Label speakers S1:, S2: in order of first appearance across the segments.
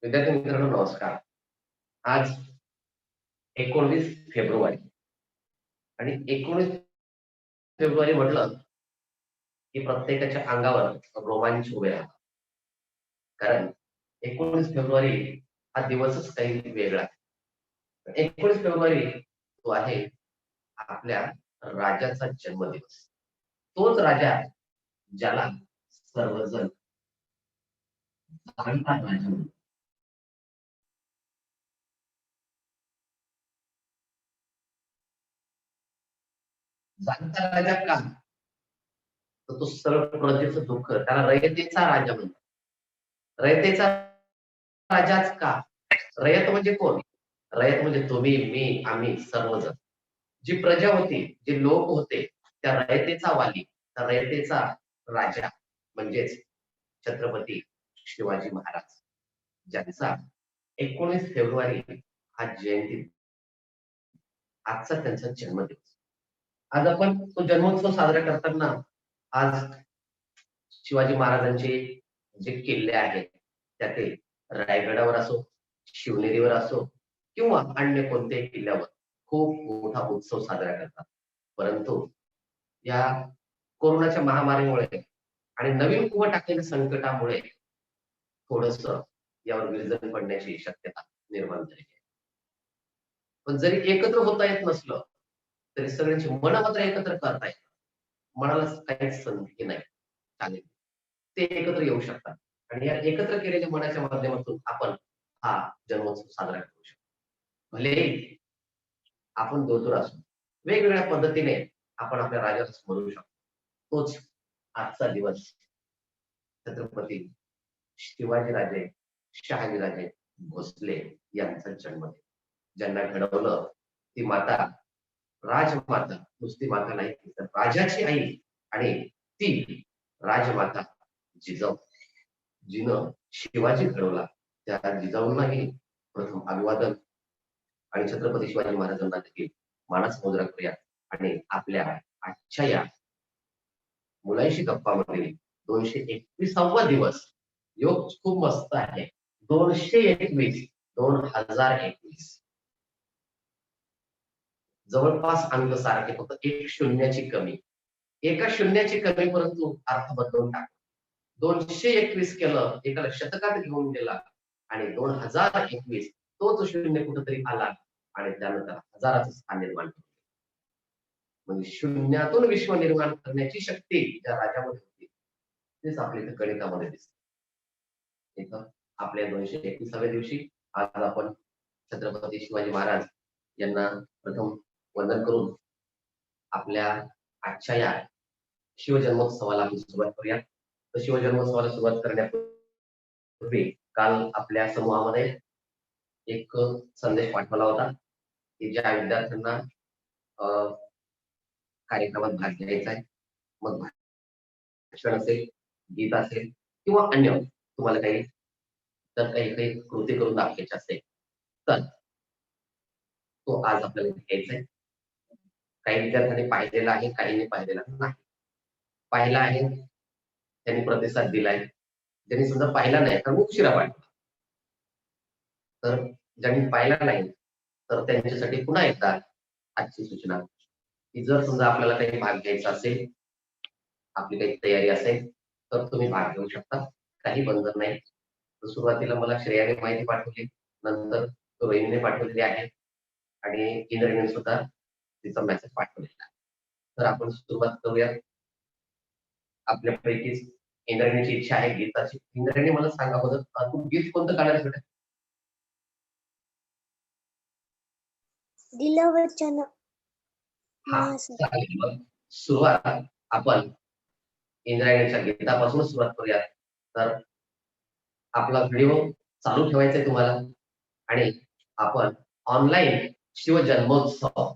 S1: विद्यार्थी मित्रांनो नमस्कार. आज 19 फेब्रुवारी आणि 19 फेब्रुवारी म्हटलं, की प्रत्येकाच्या अंगावर रोमांच उभे राहतात. कारण 19 फेब्रुवारी हा दिवसच काही वेगळा आहे. 19 फेब्रुवारी तो आहे आपल्या राजाचा जन्मदिवस. तोच राजा ज्याला सर्वजण जाणता राजा म्हणतात. जाणता राजा का? तर तो सर्व प्रजेचं दुःख त्याला रयतेचा राजा म्हणतात. रयतेचा राजाच का? रयत म्हणजे कोण? रयत म्हणजे तुम्ही, मी, आम्ही सर्वजण. जी प्रजा होती, जे लोक होते, त्या रयतेचा वाली, त्या रयतेचा राजा म्हणजेच छत्रपती शिवाजी महाराज, ज्यांचा 19 फेब्रुवारी हा जयंती, आजचा त्यांचा जन्मदिवस. आज आपण तो जन्मोत्सव साजरा करताना आज शिवाजी महाराजांचे जे किल्ले आहेत, त्यातील रायगडावर असो, शिवनेरीवर असो किंवा अन्य कोणत्याही किल्ल्यावर खूप मोठा उत्सव साजरा करतात. परंतु या कोरोनाच्या महामारीमुळे आणि नवीन कुवत टाकलेल्या संकटामुळे थोडस यावर विरजण पडण्याची शक्यता निर्माण झाली आहे. पण जरी एकत्र होता येत नसलं, तरी सगळ्यांची मनं मात्र एकत्र करता येतात. मनाला काहीच संधी नाही, चालेल, ते एकत्र येऊ शकतात आणि या एकत्र केलेल्या मनाच्या माध्यमातून आपण हा जन्मोत्सव साजरा करू शकतो. भले आपण दूर असू, वेगवेगळ्या पद्धतीने आपण आपल्या राजाला स्मरू शकतो. तोच आजचा दिवस छत्रपती शिवाजीराजे शहाजीराजे भोसले यांचा जन्मदिन. ज्यांना घडवलं ती माता, राजमाता, नुसती माता नाही तर राजाची आई, आणि ती राजमाता जिजाऊ, जिनं शिवाजी घडवला, त्या जिजाऊंनाही प्रथम अभिवादन आणि छत्रपती शिवाजी महाराजांना देखील मानस मुद्रा करूया आणि आपल्या आजच्या या मुलांशी गप्पा मारलेली 221वा दिवस. योग खूप मस्त आहे. 221, 2021, जवळपास अंक सारखे, फक्त एक शून्याची कमी, एका शून्याची कमी, परंतु अर्थ बदलून टाक. 221 केलं, एकाला शतकात घेऊन गेला आणि 2021 तोच शून्य कुठेतरी आला आणि त्यानंतर हजाराचं स्थान निर्माण केलं. म्हणजे शून्यातून विश्व निर्माण करण्याची शक्ती ज्या राजामध्ये होती, तेच आपल्या इथे गणितामध्ये दिसते. इथं आपल्या 221व्या दिवशी आज आपण छत्रपती शिवाजी महाराज यांना प्रथम वंदन करून आपल्या आजच्या या शिवजन्मोत्सवाला आपण सुरुवात करूया. तर शिवजन्मोत्सवाला सुरुवात करण्यापूर्वी काल आपल्या समूहामध्ये एक संदेश पाठवला होता, की ज्या विद्यार्थ्यांना कार्यक्रमात भाग घ्यायचा आहे, मग भाषण असेल, गीत असेल किंवा अन्य तुम्हाला काही तर काही काही कृती करून दाखवायची असेल, तर तो आज आपल्याला घ्यायचा आहे. काही विद्यार्थ्यांनी पाहिलेला आहे, काहींनी पाहिलेला नाही. पाहिला आहे, त्यांनी प्रतिसाद दिलाय. ज्यांनी सुद्धा पाहिला नाही तर उशिरा पाहिला. तर ज्यांनी पाहिला नाही, तर त्यांच्यासाठी पुन्हा एकदा आजची सूचना, की जर समजा आपल्याला काही भाग घ्यायचा असेल, आपली काही तयारी असेल, तर तुम्ही भाग घेऊ शकता. काही बंधन नाही. तर सुरुवातीला मला श्रेयाने माहिती पाठवली, नंतर रोहिणीने पाठवलेली आहे आणि इंद्रने सुद्धा तिचा मेसेज पाठवलेला आहे. तर आपण सुरुवात करूया. आपल्यापैकी इंद्रायणीची इच्छा आहे गीताची. इंद्रायणी मला सांगा बरं, तू गीत कोणतं काढायला बेटा?
S2: दिलं वचन.
S1: हा, चालेल. मग सुरुवात आपण इंद्रायणीच्या गीतापासून सुरुवात करूया. तर आपला व्हिडिओ चालू ठेवायचा आहे तुम्हाला आणि आपण ऑनलाईन शिवजन्मोत्सव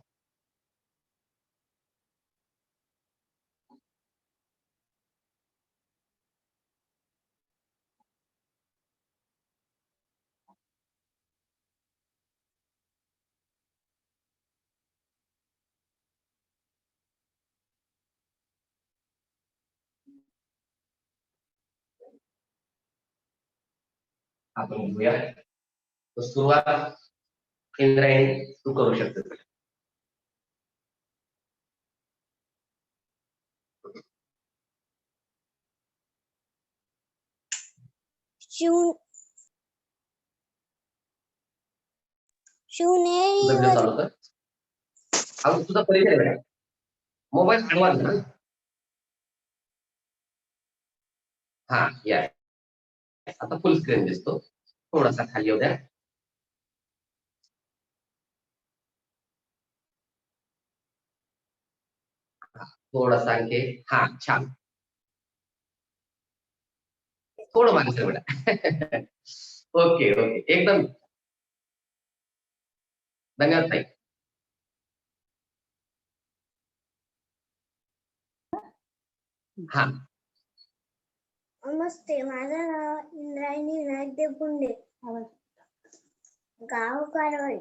S1: आपण घेऊया. तो सुरुवात इंद्रायणी तू करू शकते.
S2: शिवनेरी
S1: तुझा चालू कर. अगं तुझा परिचय बेटा. मोबाईल आडवा धर. हा या आता फुल स्क्रीन दिसतो. थोडासा खाली येऊ द्या. थोडासा आणखी. हा छान. थोडं मागे सर बेटा. ओके ओके एकदम धन्यवाद ताई. हा
S2: नमस्ते, माझं नाव इंद्रायणी विनायक देवकुंडे, गाव कारवाडी,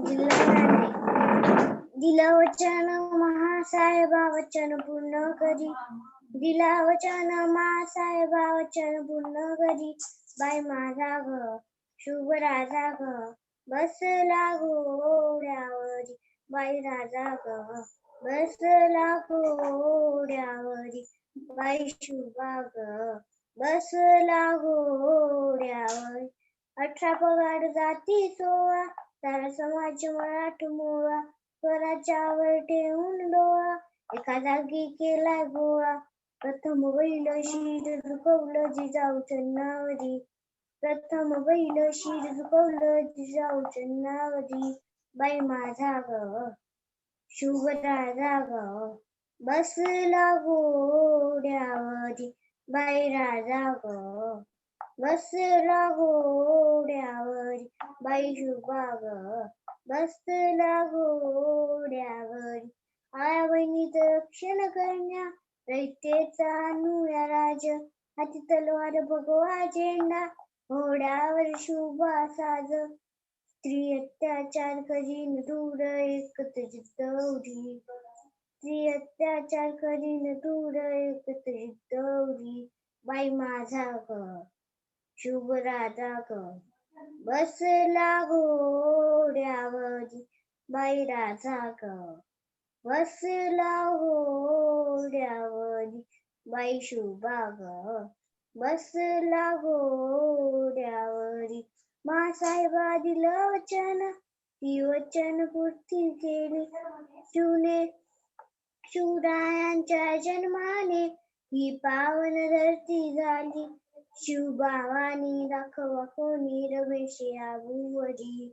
S2: जिल्हा ठाणे. दिलं वचन महासाहेबा वचन पूर्ण करी, दिला वचन महासाहेबा वचन पूर्ण करी. बाई माझा ग शुभ राजा ग बसला घोड्यावरी, बाई राजा ग बसला घोड्यावरी, बाई शुभा ग बसला घोड्यावरी. 18 पगार जाती 16, सारा समाज मराठ मोळा, स्वराच्यावर ठेवून डोळा, एका जागी केलाय गोळा. प्रथम बैल शिर झुकवलं जिजाऊ चरणावरी, प्रथम बैल शिर झुकवलं जिजाऊ चरणावरी. बाई माझा ग शुभ राजा ग बसला घोड्यावरी, बाई राजा ग बसला घोड्यावरी, बाई शुभा ग बसला घोड्यावरी. आया बहिणीचं रक्षण करण्या, रयतेचा अनुया राज, हाती तलवार भगवा झेंडा, घोड्यावर शुभा साज. स्त्री अत्याचार करीन दूर एकत्रित दौरी, स्त्री अत्याचार करीन दूर एकत्रित दौरी. बाई माझा ग शुभ राजा ग बसला घोड्यावरी, बाई राजा ग बसला घोड्यावरी, बाई शुभा ग बसला घोड्यावरी. मासाहेबा दिलं वचन ती वचन पूर्ती केली, शिवरायांच्या जन्माने ही पावन धरती झाली. शिवबावानी दाखवा कोणी रमेश या भुवरी,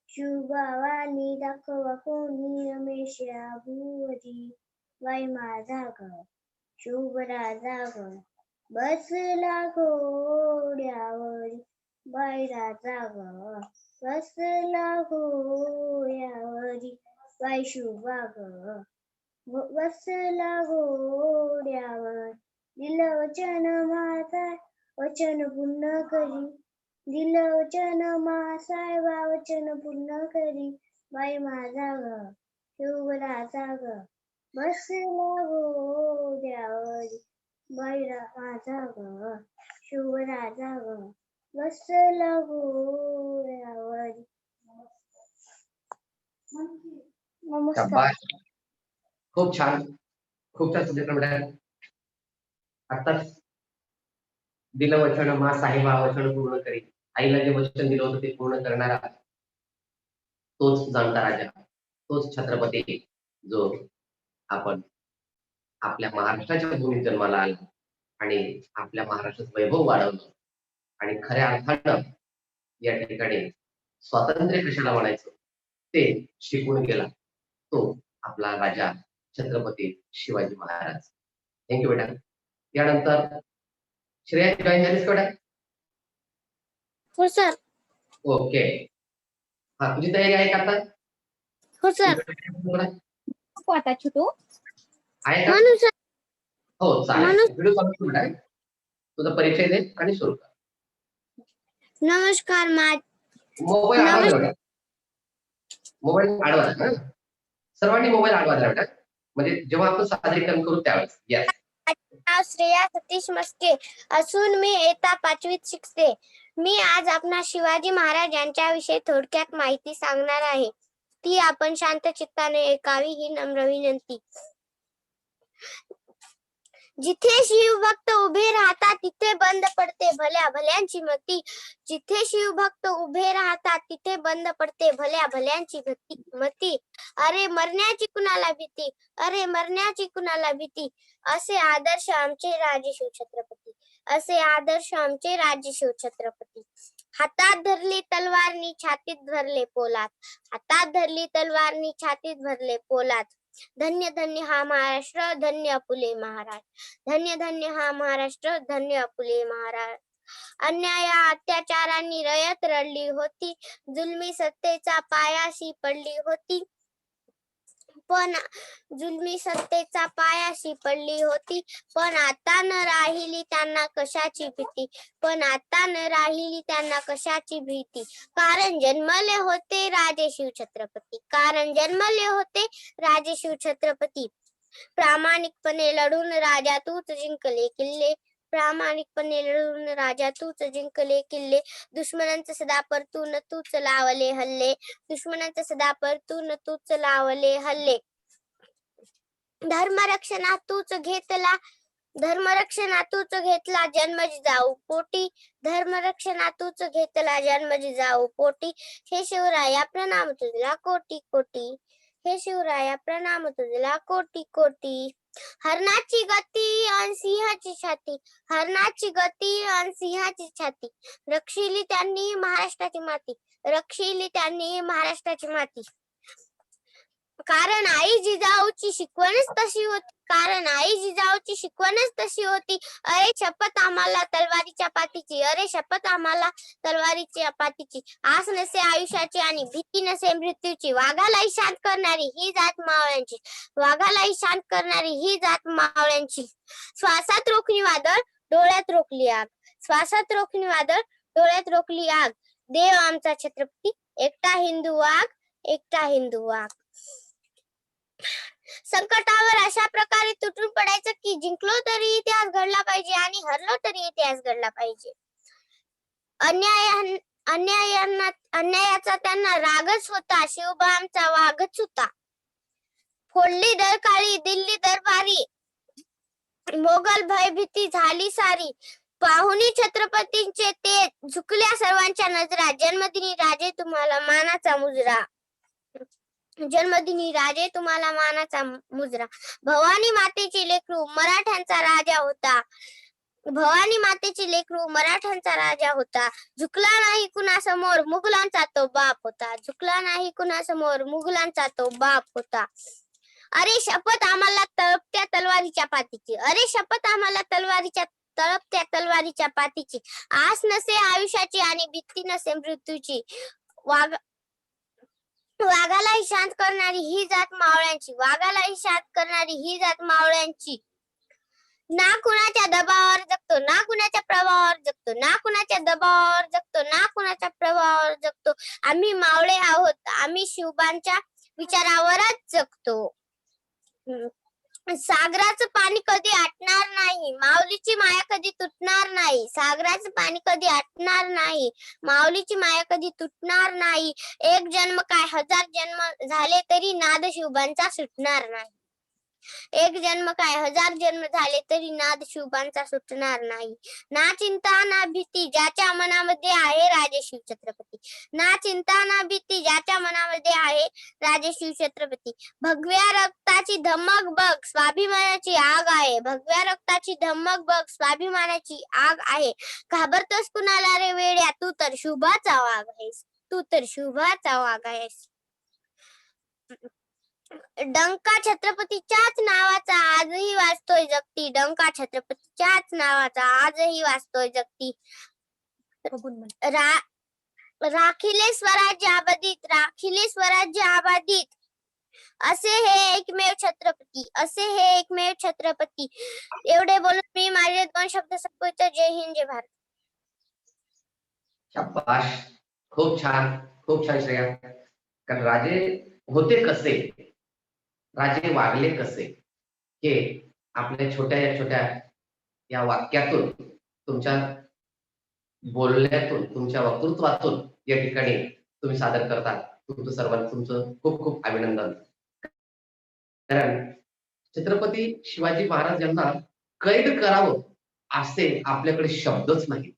S2: शिवबावानी दाखवा कोणी रमेश या भुवरी. बाई माझा ग शुभ राजा ग बसला घोड्यावरी, बाई राजा ग बसला घोड्यावरी, बाई शुभा ग बसला घोड्यावर. दिलं वचन माझा वचन पूर्ण करी, दिलं वचन महासाहेबा वचन पूर्ण करी. बाई माझा ग शुभ राजा ग बसला घोड्यावरी, बाई माझा ग शुभ राजा ग बसला घोड्यावरी. नमस्कार.
S1: खूप छान सुचित्र बेटा. आताच दिलं वचन महासाहेबा वचन पूर्ण करी, आईला जे वचन दिलं होतं ते पूर्ण करणारा तोच जाणता राजा, तोच छत्रपती जो आपण आपल्या महाराष्ट्राच्या भूमीत जन्माला आला आणि आपल्या महाराष्ट्राचं वैभव वाढवलं आणि खऱ्या अर्थानं या ठिकाणी स्वातंत्र्य कशाला म्हणायचं ते शिकून गेला तो आपला राजा छत्रपती शिवाजी महाराज. थँक्यू बेटा. यानंतर श्रेया जॉईन झालीस बेटा?
S2: हो सर.
S1: ओके. हा तुझी तयारी आहे का आता?
S2: हो सर. आता छोटू
S1: आहे का? हो चालेल. व्हिडिओ चालू कर बेटा. तुझा परिचय दे आणि सुरू कर.
S2: नमस्कार.
S1: मोबाईल आडवा बेटा. मोबाईल आडवा धर. सर्वांनी मोबाईल आडवा धरा बेटा. म्हणजे जेव्हा आपण सादरीकरण करू त्यावेळेस. येस
S3: नाव श्रेया सतीश मस्के असून मी इयत्ता 5वीत शिकते. मी आज आपणास शिवाजी महाराज यांच्याविषयी थोडक्यात माहिती सांगणार आहे. ती आपण शांत चित्ताने ऐकावी ही नम्र विनंती. जिथे शिवभक्त उभे राहतात तिथे बंद पडते भल्या भल्यांची मती. जिथे शिवभक्त उभे राहतात तिथे बंद पडते भल्या भल्यांची मती. अरे मरण्याची कुणाला भीती, अरे मरण्याची कुणाला भीती. असे आदर्श आमचे राजे शिवछत्रपती, असे आदर्श आमचे राजे शिवछत्रपती. हातात धरली तलवारनी छातीत भरले पोलाद, हातात धरली तलवारनी छातीत भरले पोलाद. धन्य धन्य हा महाराष्ट्र, धन्य अपुले महाराज. धन्य धन्य हा महाराष्ट्र, धन्य अपुले महाराज. अन्याय अत्याचारांनी रयत रडली होती, जुलमी सत्तेचा पायाशी पडली होती. पण जुलमी सत्तेचा पायाशी पडली होती. पण आता न राहिली त्यांना कशाची भीती, पण आता न राहिली त्यांना कशाची भीती. कारण जन्मले होते राजे शिवछत्रपती, कारण जन्मले होते राजे शिवछत्रपती. प्रामाणिकपणे लढून राजा तूच जिंकले किल्ले, प्रामाणिकपणे लढून राजा तूच जिंकले किल्ले. दुश्मनांचा सदा परतून तूच लावले हल्ले, दुश्मनांचा सदा परतून तूच लावले हल्ले. धर्मरक्षणात तूच घेतला, धर्मरक्षणात तूच घेतला जन्म जिजाऊ पोटी, धर्मरक्षणात तूच घेतला जन्म जिजाऊ पोटी. हे शिवराया प्रणाम तुझला कोटी कोटी, हे शिवराया प्रणाम तुझला कोटी कोटी. हरणाची गती अन सिंहाची छाती, हरणाची गती अन सिंहाची छाती. रक्षिली त्यांनी महाराष्ट्राची माती, रक्षिली त्यांनी महाराष्ट्राची माती. कारण आई जिजाऊची शिकवणच तशी होती, कारण आई जिजाऊची शिकवणच तशी होती. अरे शपथ आम्हाला तलवारीच्या पातीची, अरे शपथ आम्हाला तलवारीच्या पातीची. आस नसे आयुष्याची आणि भीती नसे मृत्यूची. वाघालाही शांत करणारी ही जात मावळ्यांची, वाघालाही शांत करणारी ही जात मावळ्यांची. श्वासात रोखणी वादळ डोळ्यात रोखली आग, श्वासात रोखणी वादळ डोळ्यात रोखली आग. देव आमचा छत्रपती एकटा हिंदू वाघ, एकटा हिंदू वाघ. संकटावर अशा प्रकारे तुटून पडायचं की जिंकलो तरी इतिहास घडला पाहिजे आणि हरलो तरी इतिहास घडला पाहिजे. अन्यायाचा त्यांना रागच होता, शिवबा आमचा वाघच होता. फोडली दरकाळी दिल्ली दरबारी, मोगल भयभीती झाली सारी. पाहुणी छत्रपतींचे ते झुकल्या सर्वांच्या नजरा. जन्मदिनी राजे तुम्हाला मानाचा मुजरा, जन्मदिनी राजे तुम्हाला मानाचा मुजरा. भवानी मातेची लेकरू मराठ्यांचा राजा होता, भवानी मातेची लेकरू मराठ्यांचा राजा होता. झुकला नाही कुणासमोर मुघलांचा तो बाप होता, झुकला नाही कुणासमोर मुघलांचा तो बाप होता. अरे शपथ आम्हाला तळपत्या तलवारीच्या पातीची, अरे शपथ आम्हाला तळपत्या तलवारीच्या पातीची. आस नसे आयुष्याची आणि भीती नसे मृत्यूची. वाघालाही शांत करणारी ही जात मावळ्यांची, वाघालाही शांत करणारी ही जात मावळ्यांची. ना कुणाच्या दबावावर जगतो, ना कुणाच्या प्रभावावर जगतो, ना कुणाच्या दबावावर जगतो, ना कुणाच्या प्रभावावर जगतो. आम्ही मावळे आहोत, आम्ही शिवबांच्या विचारावरच जगतो. सागराचं पाणी कधी आटणार नाही, माऊलीची माया कधी तुटणार नाही. सागराचं पाणी कधी आटणार नाही, माऊलीची माया कधी तुटणार नाही. एक जन्म काय 1000 जन्म झाले तरी नाद शिवबांचा सुटणार नाही, एक जन्म काय 1000 जन्म झाले तरी नाद शिवबांचा सुटणार नाही. ना चिंता ना भीती ज्याच्या मनामध्ये आहे राजे शिवछत्रपती, ना चिंता ना भीती ज्याच्या मनामध्ये आहे राजे शिवछत्रपती. भगव्या रक्ताची धमक बघ स्वाभिमानाची आग आहे, भगव्या रक्ताची धमक बघ स्वाभिमानाची आग आहे. घाबरतोस कुणाला रे वेड्या, तू तर शुभाचा वाघ आहेस, तू तर शुभाचा वाघ आहेस. डंका छत्रपतीच्याच नावाचा आजही वाजतोय जगती, डंका छत्रपतीच्याच नावाचा आजही वाजतोय जगती. राखिले स्वराज्य आबादित, राखिले स्वराज्य आबादित. असे हे एकमेव छत्रपती, असे हे एकमेव छत्रपती. एवढे बोलून मी माझे 2 शब्द संपवतो. जय हिंद, जय भारत.
S1: शाबाश, खूप छान श्रेया. कारण राजे होते कसे, राजे वागले कसे, हे आपल्या छोट्या छोट्या या वाक्यातून, तुमच्या बोलण्यातून, तुमच्या वक्तृत्वातून या ठिकाणी तुम्ही सादर करता. तुमचं सर्वांचं तुमचं खूप खूप अभिनंदन. कारण छत्रपती शिवाजी महाराज यांना कैद करावं असे आपल्याकडे शब्दच नाही.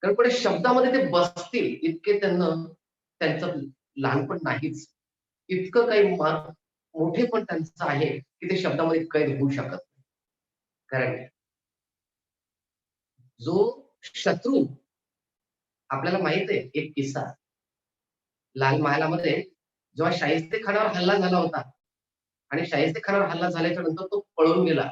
S1: कारण पुढे शब्दामध्ये ते बसतील इतके त्यांचं लहानपण नाहीच. इतकं काही मोठेपण त्यांचं आहे की ते शब्दामध्ये कैद होऊ शकत नाही. कारण जो शत्रू, आपल्याला माहित आहे एक किस्सा, लाल महालामध्ये जेव्हा शाहिस्ते खानावर हल्ला झाला होता आणि शाहिस्ते खानावर हल्ला झाल्याच्या नंतर तो पळून गेला.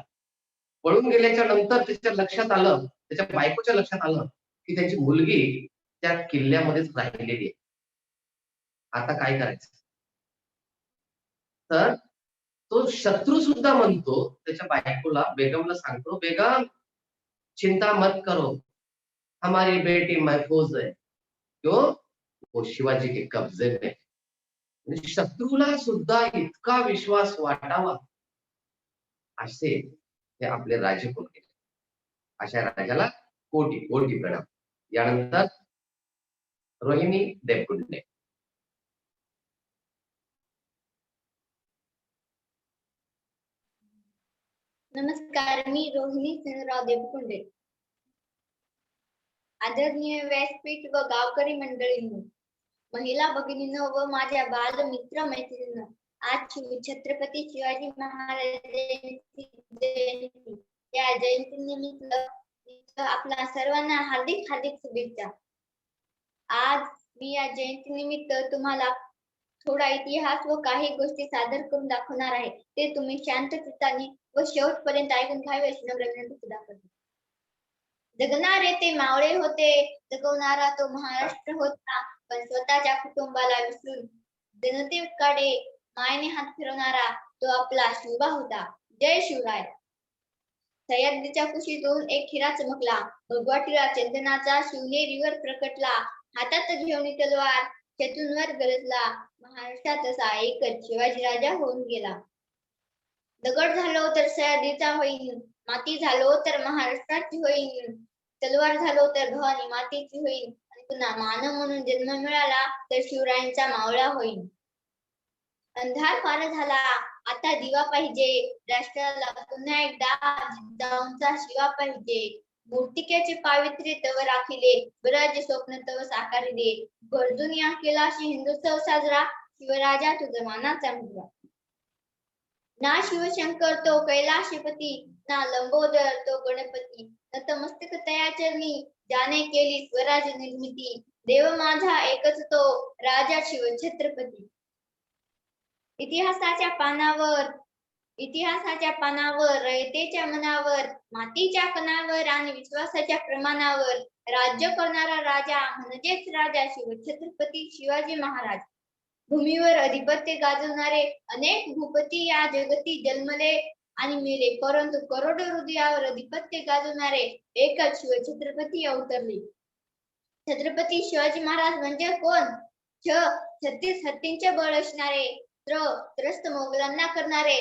S1: पळून गेल्याच्या नंतर त्याच्या लक्षात आलं, त्याच्या बायकोच्या लक्षात आलं की त्याची मुलगी त्या किल्ल्यामध्येच राहिलेली आहे. आता काय करायचं? तर तो शत्रू सुद्धा म्हणतो, त्याच्या बायकोला, बेगमला सांगतो, बेगम चिंता मत करो, हमारी बेटी महफूज है. क्यों? वो शिवाजी के कब्जे में. म्हणजे शत्रूला सुद्धा इतका विश्वास वाटावा असे हे आपले राजे होते. अशा राजाला कोटी कोटी प्रणाम. यानंतर रोहिणी देवकुंडे.
S4: नमस्कार, मी रोहिणी चंद्रराव देवकुंडे. आदरणीय व्यासपीठ व गावकरी मंडळींनो, महिला भगिनींनो व माझ्या बाल मित्र मैत्रिणींनो, आज छत्रपती शिवाजी महाराजांची जयंती. या जयंतीनिमित्त आपल्या सर्वांना हार्दिक हार्दिक शुभेच्छा. आज मी या जयंतीनिमित्त तुम्हाला थोडा इतिहास व काही गोष्टी सादर करून दाखवणार आहे. ते तुम्ही शांत चित्ताने व शेवटपर्यंत ऐकून घ्यावे अशी नम्र विनंती सुद्धा करते. जगणारे ते मावळे होते, जगवणारा तो महाराष्ट्र होता, पण स्वतःच्या कुटुंबाला विसरून जनतेकडे मायेने हात फिरवणारा तो आपला शिवबा होता. जय शिवराय. सह्याद्रीच्या कुशीतून एक हिरा चमकला, भगवा टिळा चंदनाचा शिवनेरीवर प्रकटला, हातात घेऊन तलवार शत्रूंवर गरजला, महाराष्ट्रात असा एकच शिवाजी राजा होऊन गेला. दगड झालो तर सह्याद्रीचा होईन, माती झालो तर महाराष्ट्राची होईन, तलवार झालो तर भवानी मातेची होईन, आणि पुन्हा मानव म्हणून जन्म मिळाला तर शिवरायांचा मावळा होईन. अंधार फार झाला, आता दिवा पाहिजे, राष्ट्राला पुन्हा एकदा जिजाऊंचा शिवा पाहिजे. मूर्तिकेचे पावित्र्य तव राखिले, स्वराज्य स्वप्न तव साकारिले, गर्जुनिया केला हिंदुत्सव साजरा, शिवराजा तुझा मानाचा मुजरा. ना शिवशंकर तो कैलाशपती, ना लंबोदर तो गणपती, नतमस्तक तया चरणी, ज्याने केली स्वराज्य निर्मिती, देव माझा एकच तो, राजा शिव छत्रपती. इतिहासाच्या पानावर रयतेच्या मनावर, मातीच्या कणावर आणि विश्वासाच्या प्रमाणावर राज्य करणारा राजा म्हणजेच राजा शिव छत्रपती शिवाजी महाराज. भूमीवर अधिपत्य गाजवणारे अनेक भूपती या जगती जन्मले आणि मेले, परंतु करोडो हृदयावर अधिपत्य गाजवणारे एकच शिव छत्रपती अवतरले. छत्रपती शिवाजी महाराज म्हणजे कोण? 36 हत्तींचे बळ असणारे, त्रस्त मोगलांना करणारे,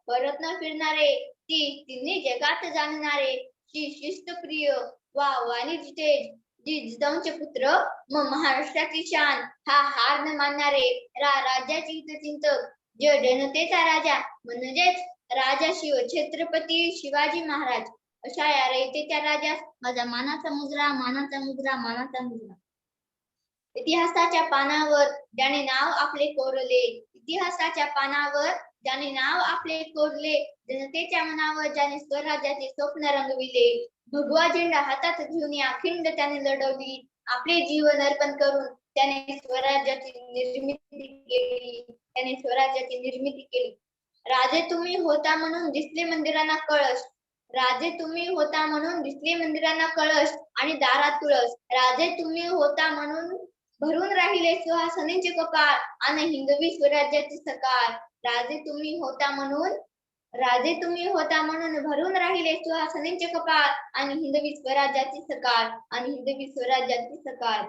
S4: परत न फिरणारे, तिन्ही जगात जाणणारे, शिस्तप्रिय वा वाणिज्य तेज, जिजाऊंचे पुत्र, महाराष्ट्राची शान, हा हार न मानणारे, राज्याचे हितचिंतक, जनतेचा राजा म्हणजेच राजा शिव छत्रपती शिवाजी महाराज. अशा या रयतेच्या राजास माझा मानाचा मुजरा, मानाचा मुजरा, मानाचा मुजरा. इतिहासाच्या पानावर ज्याने नाव आपले कोरले, इतिहासाच्या पानावर ज्याने नाव आपले कोरले, जनतेच्या मनावर ज्याने स्वराज्याचे स्वप्न रंगविले, भगवा झेंडा हातात घेऊन अखंड त्याने लढवली, आपले जीवन अर्पण करून त्याने स्वराज्याची निर्मिती केली. राजे तुम्ही होता म्हणून दिसले मंदिरांना कळस, राजे तुम्ही होता म्हणून दिसले मंदिरांना कळस आणि दारात तुळस, राजे तुम्ही होता म्हणून भरून राहिले सुहासनींचे कपाळ आणि हिंदवी स्वराज्याची सकाळ, राजे तुम्ही होता म्हणून भरून राहिले सुहासनींचे कपाळ आणि हिंदवी स्वराज्याची सकाळ, आणि हिंदवी स्वराज्याची सकाळ.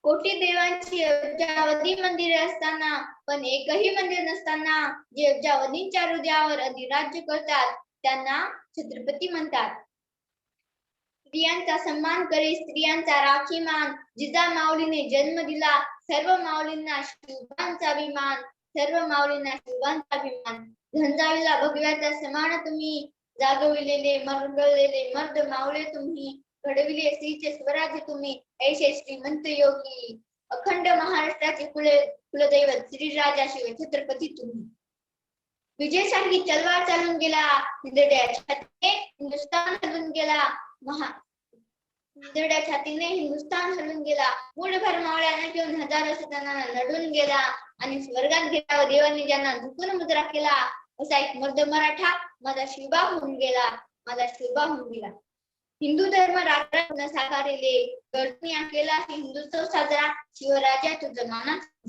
S4: कोटी देवांची अब्जावधी मंदिरे असताना पण एकही मंदिर नसताना जे अब्जावधींच्या हृदयावर अधिराज्य करतात त्यांना छत्रपती म्हणतात. स्त्रियांचा सन्मान करी स्त्रियांचा राखीमान जिजा माऊलीने जन्म दिला सर्व माऊलींना शिवबांचा अभिमान सर्व माऊलींना शिवबांचा अभिमान झंजाविला भगव्याचा समान तुम्ही जागविलेले मरगळलेले मर्द माऊले तुम्ही घडविले स्त्रीचे स्वराज्य तुम्ही ऐशे श्रीमंत योगी अखंड महाराष्ट्राचे कुलदैवत श्रीराजा शिव छत्रपती तुम्ही. विजयशाही तलवार चालून गेला निधड्या छातीने हिंदुस्थान हलून गेला निधड्या छातीने हिंदुस्थान हलून गेला मूठभर मावळ्यांना घेऊन हजारो सताना लढून गेला आणि स्वर्गात गेला व देवांनी ज्यांना झुकून मुद्रा केला असा एक मर्द मराठा माझा शिवबा होऊन गेला माझा शिवबा होऊन गेला. हिंदू धर्म राष्ट्र साकारिले गरजून केला हिंदुत्सव साजरा शिवराजा तुझं मानात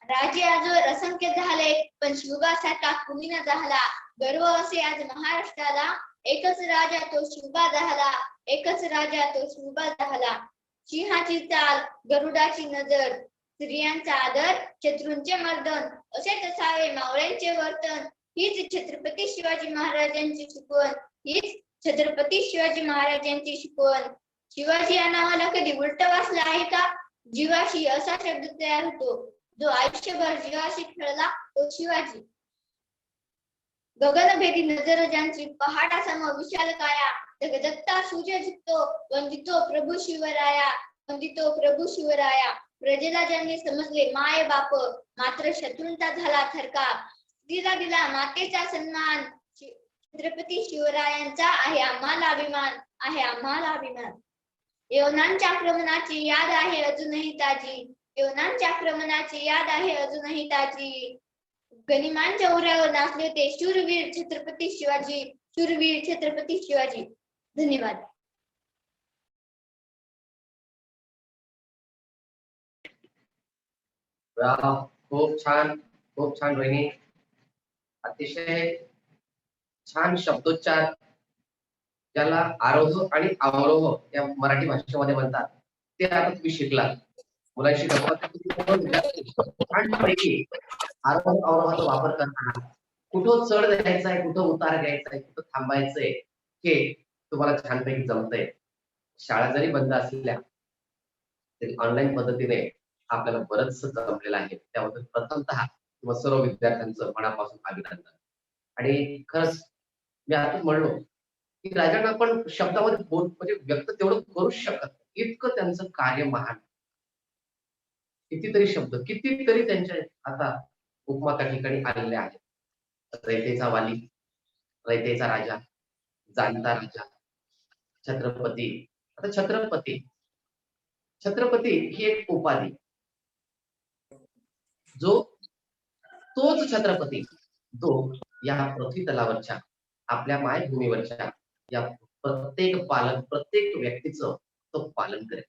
S4: राजे आजवर असंख्य झाले पण शिवबासारखा कुणी न झाला गर्व असे आज महाराष्ट्राला एकच राजा तो शिवबा झाला एकच राजा तो शिवबा झाला. सिंहाची चाल गरुडाची नजर स्त्रियांचा आदर शत्रूंचे मर्दन असेच असावे मावळ्यांचे वर्तन हीच छत्रपती शिवाजी महाराजांची शिकवण हीच छत्रपती शिवाजी महाराजांची शिकवण. शिवाजी या नावाला कधी उलट वाचलं आहे का? जीवाशी असा शब्द तयार होतो जो आयुष्यभर जीवाशी खेळला तो शिवाजी. गगनभेदी नजर ज्यांची पहाटासम विशाल काया जगदत्ता सूर्य झुकतो वंदितो प्रभू शिवराया वंदितो प्रभू शिवराया. प्रजेला ज्यांनी समजले माय बाप मात्र शत्रूंचा झाला थरका स्त्रीला दिला मातेचा सन्मान छत्रपती शिवरायांचा आहे आम्हाला अभिमान आहे आम्हाला अभिमान. यवनांच्या आक्रमणाची याद आहे अजूनही ताजी यवनांच्या आक्रमणाची याद आहे अजूनही ताजी. गनिमांच्या उऱ्यावर नाचले ते शूरवीर छत्रपती शिवाजी शूरवीर छत्रपती शिवाजी. धन्यवाद.
S1: खूप छान रोहिणी. अतिशय छान शब्दोच्चार ज्याला आरोह आणि अवरोह या मराठी भाषेमध्ये म्हणतात ते आता तुम्ही शिकला. मुलांशी छानपैकी आरोह अवरोहाचा वापर करताना कुठं चढ द्यायचा आहे कुठं उतार घ्यायचा आहे कुठं थांबायचंय हे तुम्हाला छानपैकी जमतंय. शाळा जरी बंद असल्या तरी ऑनलाईन पद्धतीने आपल्याला बरंच जमलेलं आहे त्याबद्दल प्रथमतः तुम्हा सर्व विद्यार्थ्यांचं मनापासून अभिनंदन. आणि खरंच मी आताच म्हणलो की राजांना पण शब्दामध्ये म्हणजे व्यक्त तेवढं करूच शकत इतकं त्यांचं कार्य महान. कितीतरी शब्द कितीतरी त्यांच्या आता उपमा त्या ठिकाणी आलेल्या आहेत. रयतेचा वाली रयतेचा राजा जाणता राजा छत्रपती. आता छत्रपती ही एक उपाधी जो तोच छत्रपती तो या पृथ्वी तलावरच्या आपल्या मायभूमीवरच्या या प्रत्येक व्यक्तीचं तो पालन करेल.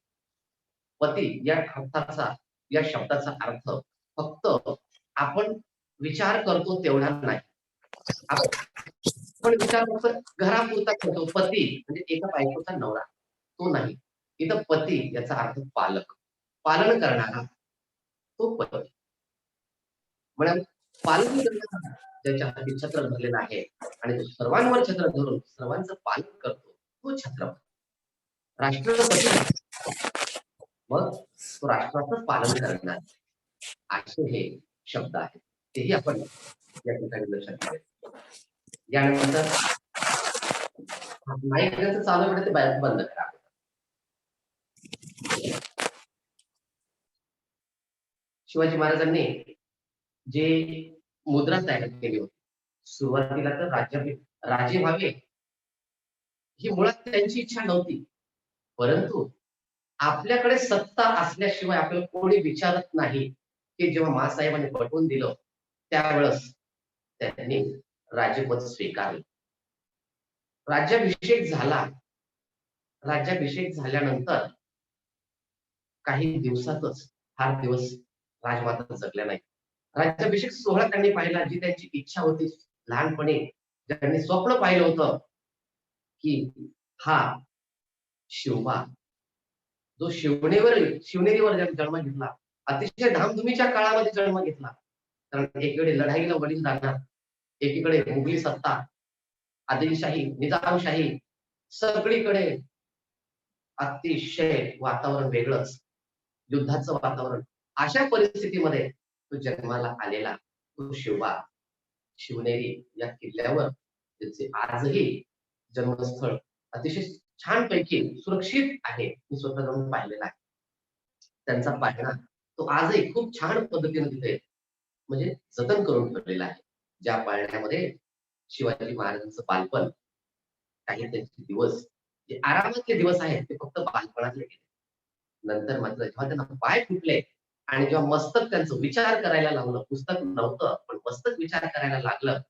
S1: पती या अर्थाचा या शब्दाचा अर्थ फक्त आपण विचार करतो तेवढा नाही. आपण विचार फक्त घरापुरता करतो. पती म्हणजे एका बायकोचा नवरा तो नाही. इथं पती याचा अर्थ पालक पालन करणारा तो पती. म्हणून पालन करणारा ज्याच्या हाती छत्र धरलेलं आहे आणि तो सर्वांवर छत्र धरून सर्वांचं पालन करतो तो छत्रपती. राष्ट्रपती मग तो राष्ट्राचं पालन करणार असे हे शब्द आहेत तेही आपण या ठिकाणी लक्षात ठेवायचं. यानंतर माईकचं चालू आहे ते बंद करा. शिवाजी महाराजांनी जे मुद्रा तयार केली होती सुरुवातीला तर राजे व्हावे ही मुळात त्यांची इच्छा नव्हती. परंतु आपल्याकडे सत्ता असल्याशिवाय आपल्याला कोणी विचारत नाही की जेव्हा माँसाहेबांनी पटवून दिलं त्यावेळेस त्यांनी राज्यपद स्वीकारलं. राज्याभिषेक झाला. राज्याभिषेक झाल्यानंतर काही दिवसातच फार दिवस राजमाता जगल्या नाही. राज्याभिषेक सोहळा त्यांनी पाहिला जी त्यांची इच्छा होती लहानपणी ज्यांनी स्वप्न पाहिलं होतं की हा शिवबा जो शिवनेरीवर जन्म घेतला, अतिशय धामधुमीच्या काळामध्ये जन्म घेतला. कारण एकीकडे लढाईला वडील जाणार, एकीकडे मुघली सत्ता, आदिलशाही, निजामशाही, सगळीकडे अतिशय वातावरण वेगळंच, युद्धाचं वातावरण. अशा परिस्थितीमध्ये तो जन्माला आलेला तो शिवबा शिवनेरी या किल्ल्यावर त्याचे आजही जन्मस्थळ अतिशय छानपैकी सुरक्षित आहे. मी स्वतः जाऊन पाहिलेला आहे. त्यांचा पाळणा तो आजही खूप छान पद्धतीने तिथे म्हणजे जतन करून ठेवलेला आहे. ज्या पाळण्यामध्ये शिवाजी महाराजांचं बालपण, काही त्यांचे दिवस जे आरामातले दिवस आहेत ते फक्त बालपणातले गेले. नंतर मात्र जेव्हा त्यांना पाय फुटले आणि जेव्हा मस्तक त्यांचं विचार करायला लागलं, पुस्तक नव्हतं पण मस्तक विचार करायला लागलं,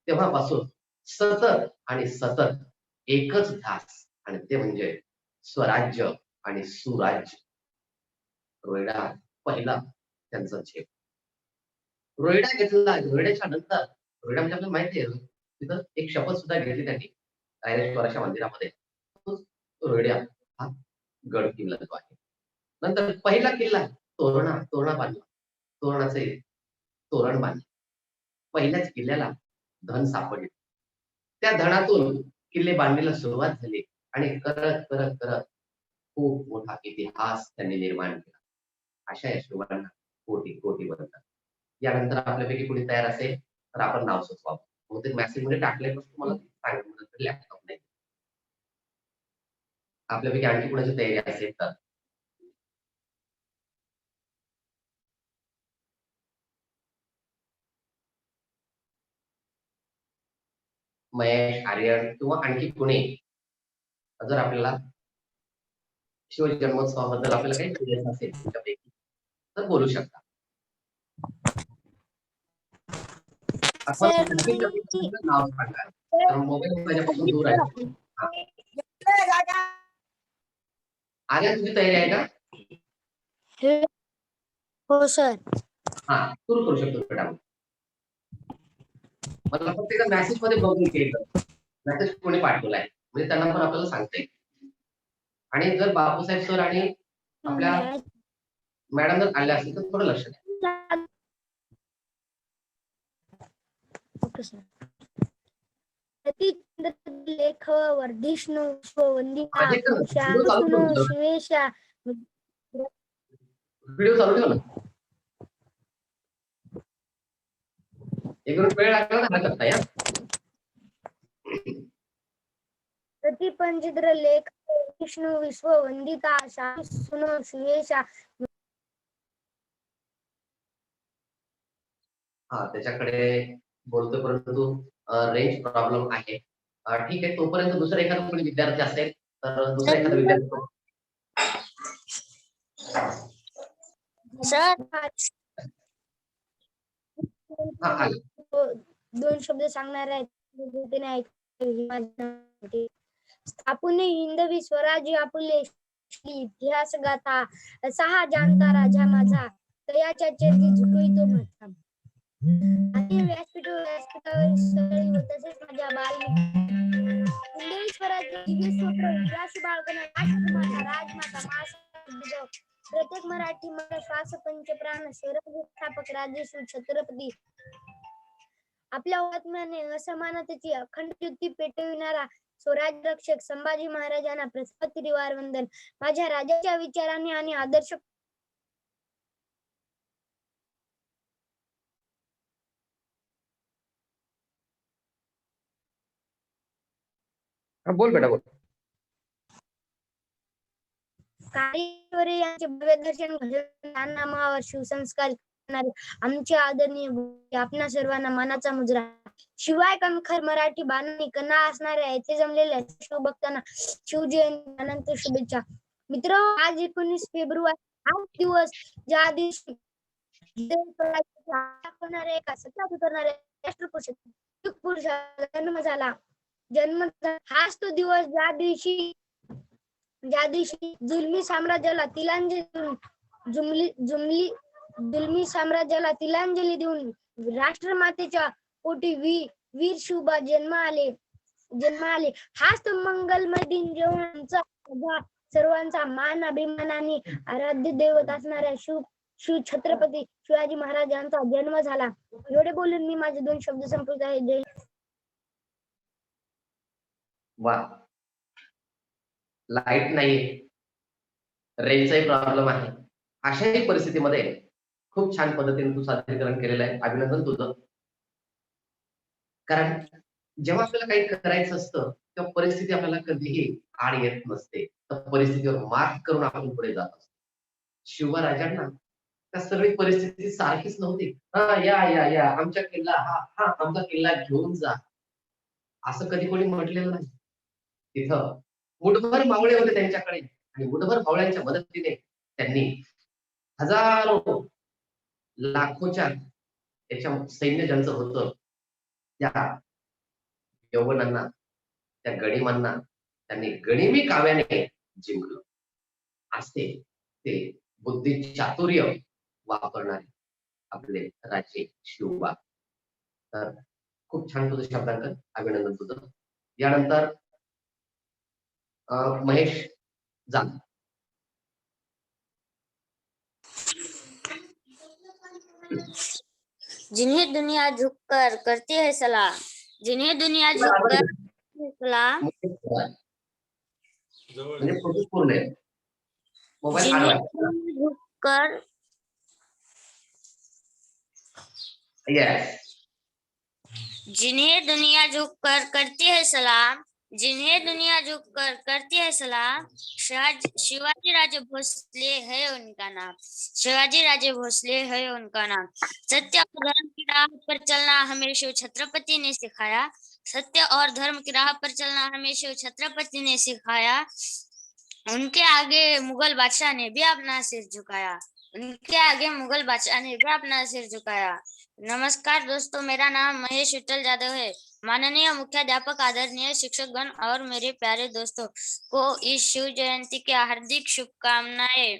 S1: तेव्हापासून सतत आणि सतत एकच ध्यास, आणि ते म्हणजे स्वराज्य आणि सुराज्य. रोयडा पहिला त्यांचा झेप. रोयडा घेतला. रोयड्याच्या नंतर रोयडा म्हणजे आपल्याला माहिती आहे तिथं एक शपथ सुद्धा घेतली त्यांनी रायरेश्वराच्या मंदिरामध्ये. रोयड्या हा गड किल्ला जो आहे. नंतर पहिला किल्ला तोरणा बांधला. तोरणाचे तोरण बांधले. पहिल्याच किल्ल्याला धन सापडले. त्या धनातून किल्ले बांधणीला सुरुवात झाली आणि करत करत करत खूप मोठा इतिहास त्यांनी निर्माण केला. अशा या शिवबांना कोटी कोटी बनतात. यानंतर आपल्यापैकी कोणी तयार असेल तर आपण नाव सुचवावं. बहुतेक मेसेज मध्ये टाकले तुम्हाला सांगितलं लॅपटॉप नाही. आपल्यापैकी आणखी कोणाची तयारी असेल तर महेश, आर्यन किंवा आणखी कोणी जर आपल्याला शिवाजी जन्मोत्सवाबद्दल आपल्याला काही क्युरियस असेल तुमच्यापैकी तर बोलू शकता. नाव सांगा. तर मोबाईल माझ्यापासून दूर आहे. आर्यन तुझी तयारी आहे का?
S3: हो सर.
S1: हा सुरू करू शकतो बेटा. मला फक्त एका मेसेज मध्ये बघून घ्यायचं मेसेज कोणी पाठवलाय म्हणजे त्यांना पण आपल्याला सांगता येईल. आणि जर बापूसाहेब सर आणि आपल्या मॅडम जर आल्या असतील तर थोडं लक्ष द्या.
S3: Okay sir. लेख वर्धिष्णू वंदिता शिवेशा.
S1: व्हिडिओ चालू ठेव ना. एक मिनिट वेळ लागला ना करता या.
S3: प्रतिपंचित्र लेख विष्णू विश्व वंदिता सुनो शिवेशा.
S1: हा त्याच्याकडे बोलतो परंतु रेंज प्रॉब्लेम आहे. ठीक आहे तोपर्यंत दुसरा एखादा कोणी विद्यार्थी असेल तर दुसरा एखादा विद्यार्थी.
S3: सर
S1: हा
S3: दोन शब्द सांगणार आहेत. स्थापून हिंदवी स्वराज्य आपुले इतिहास गाथा सहा जाणता राजा माझा तयाच्या चरणी झुकवितो माझा. व्यासपीठावर तसेच माझ्या बाल हिंदवी स्वराज्य राजमाता प्रत्येक मराठी मला श्वास पंचप्राण स्वराज्य राजेश्वर छत्रपती. आपल्या आत्म्याने असमानतेची अखंड युती पेटविणारा स्वराज्य रक्षक संभाजी महाराजांना प्रथम वंदन. माझ्या राजाच्या विचारांनी आणि आदर्श
S1: बोल बेटा बोल.
S3: कार्यवरी यांचे भव्य दर्शन घडवून नामावर शिवसंस्कार करणारे आमचे आदरणीय आपणा सर्वांना मानाचा मुजरा. शिवाय कणखर मराठी बांधणी कणा असणाऱ्या येथे जमलेल्या शिवभक्तांना शिवजयंती अनंत शुभेच्छा. मित्र, आज 19 फेब्रुवारी हा दिवस ज्या दिवशी एका सत्ता उतरणाऱ्या राष्ट्रपुरुषाचा जन्म हाच तो दिवस ज्या दिवशी जुलमी साम्राज्याला तिलांजली देऊन राष्ट्रमातेच्या पोटी वीर शिवबा जन्म आले. हाच तो मंगलमय दिन जेव्हा
S2: सर्वांचा मान अभिमानाने आराध्य दैवत असणाऱ्या शिव छत्रपती शिवाजी महाराज यांचा जन्म झाला. एवढे बोलून मी माझे 2 शब्द संपवत आहे. जय
S1: वा, लाईट नाहीये, रेंजचाही प्रॉब्लेम आहे. अशाही परिस्थितीमध्ये खूप छान पद्धतीने तू सादरीकरण केलेलं आहे. अभिनंदन तुझं. कारण जेव्हा आपल्याला काही करायचं असतं तेव्हा परिस्थिती आपल्याला कधीही आड येत नसते, तर परिस्थितीवर मात करून आपण पुढे जात असतो. शिवराजांना त्या सर्व परिस्थिती सारखीच नव्हती. हा या या या आमच्या किल्ला, हा हा आमचा किल्ला घेऊन जा, असं कधी कोणी म्हटलेलं नाही. तिथं मुठभर मावळे होते त्यांच्याकडे आणि मुठभर मावळ्यांच्या मदतीने त्यांनी हजारो लाखोच्या त्याच्या सैन्य ज्यांचं होतं त्या यवनांना, त्या गडिमांना त्यांनी गनिमी काव्याने जिंकलं. असते ते बुद्धी चातुर्य वापरणारे आपले राजे शिवबा. तर खूप छान तुझं शब्दांकन, अभिनंदन तुझं. यानंतर महेश जान.
S5: जिन्हें दुनिया झुककर करती है सलाम, जिन्हें दुनिया झुककर करती है सलाम,
S1: म्हणजे प्रोसेस पूर्ण आहे. मोबाईल
S5: जिन्हें
S1: आडवा.
S5: दुनिया झुककर
S1: येस.
S5: जिन्हें दुनिया झुककर करती है सलाम, जिन्हें दुनिया झुककर करती है सलाम, शिवाजी राजे भोसले है उनका नाम, शिवाजी राजे भोसले है उनका नाम। सत्य और धर्म की राह पर चलना हमें शिव छत्रपति ने सिखाया, सत्य और धर्म की राह पर चलना हमें शिव छत्रपति ने सिखाया। उनके आगे मुगल बादशाह ने भी अपना सिर झुकाया, उनके आगे मुगल बादशाह ने भी अपना सिर झुकाया। नमस्कार दोस्तों, मेरा नाम महेश विठल जादव है। माननीय मुख्याध्यापक, आदरणीय शिक्षकगण और मेरे प्यारे दोस्तों को इस शिव जयंती की हार्दिक शुभकामनाएं।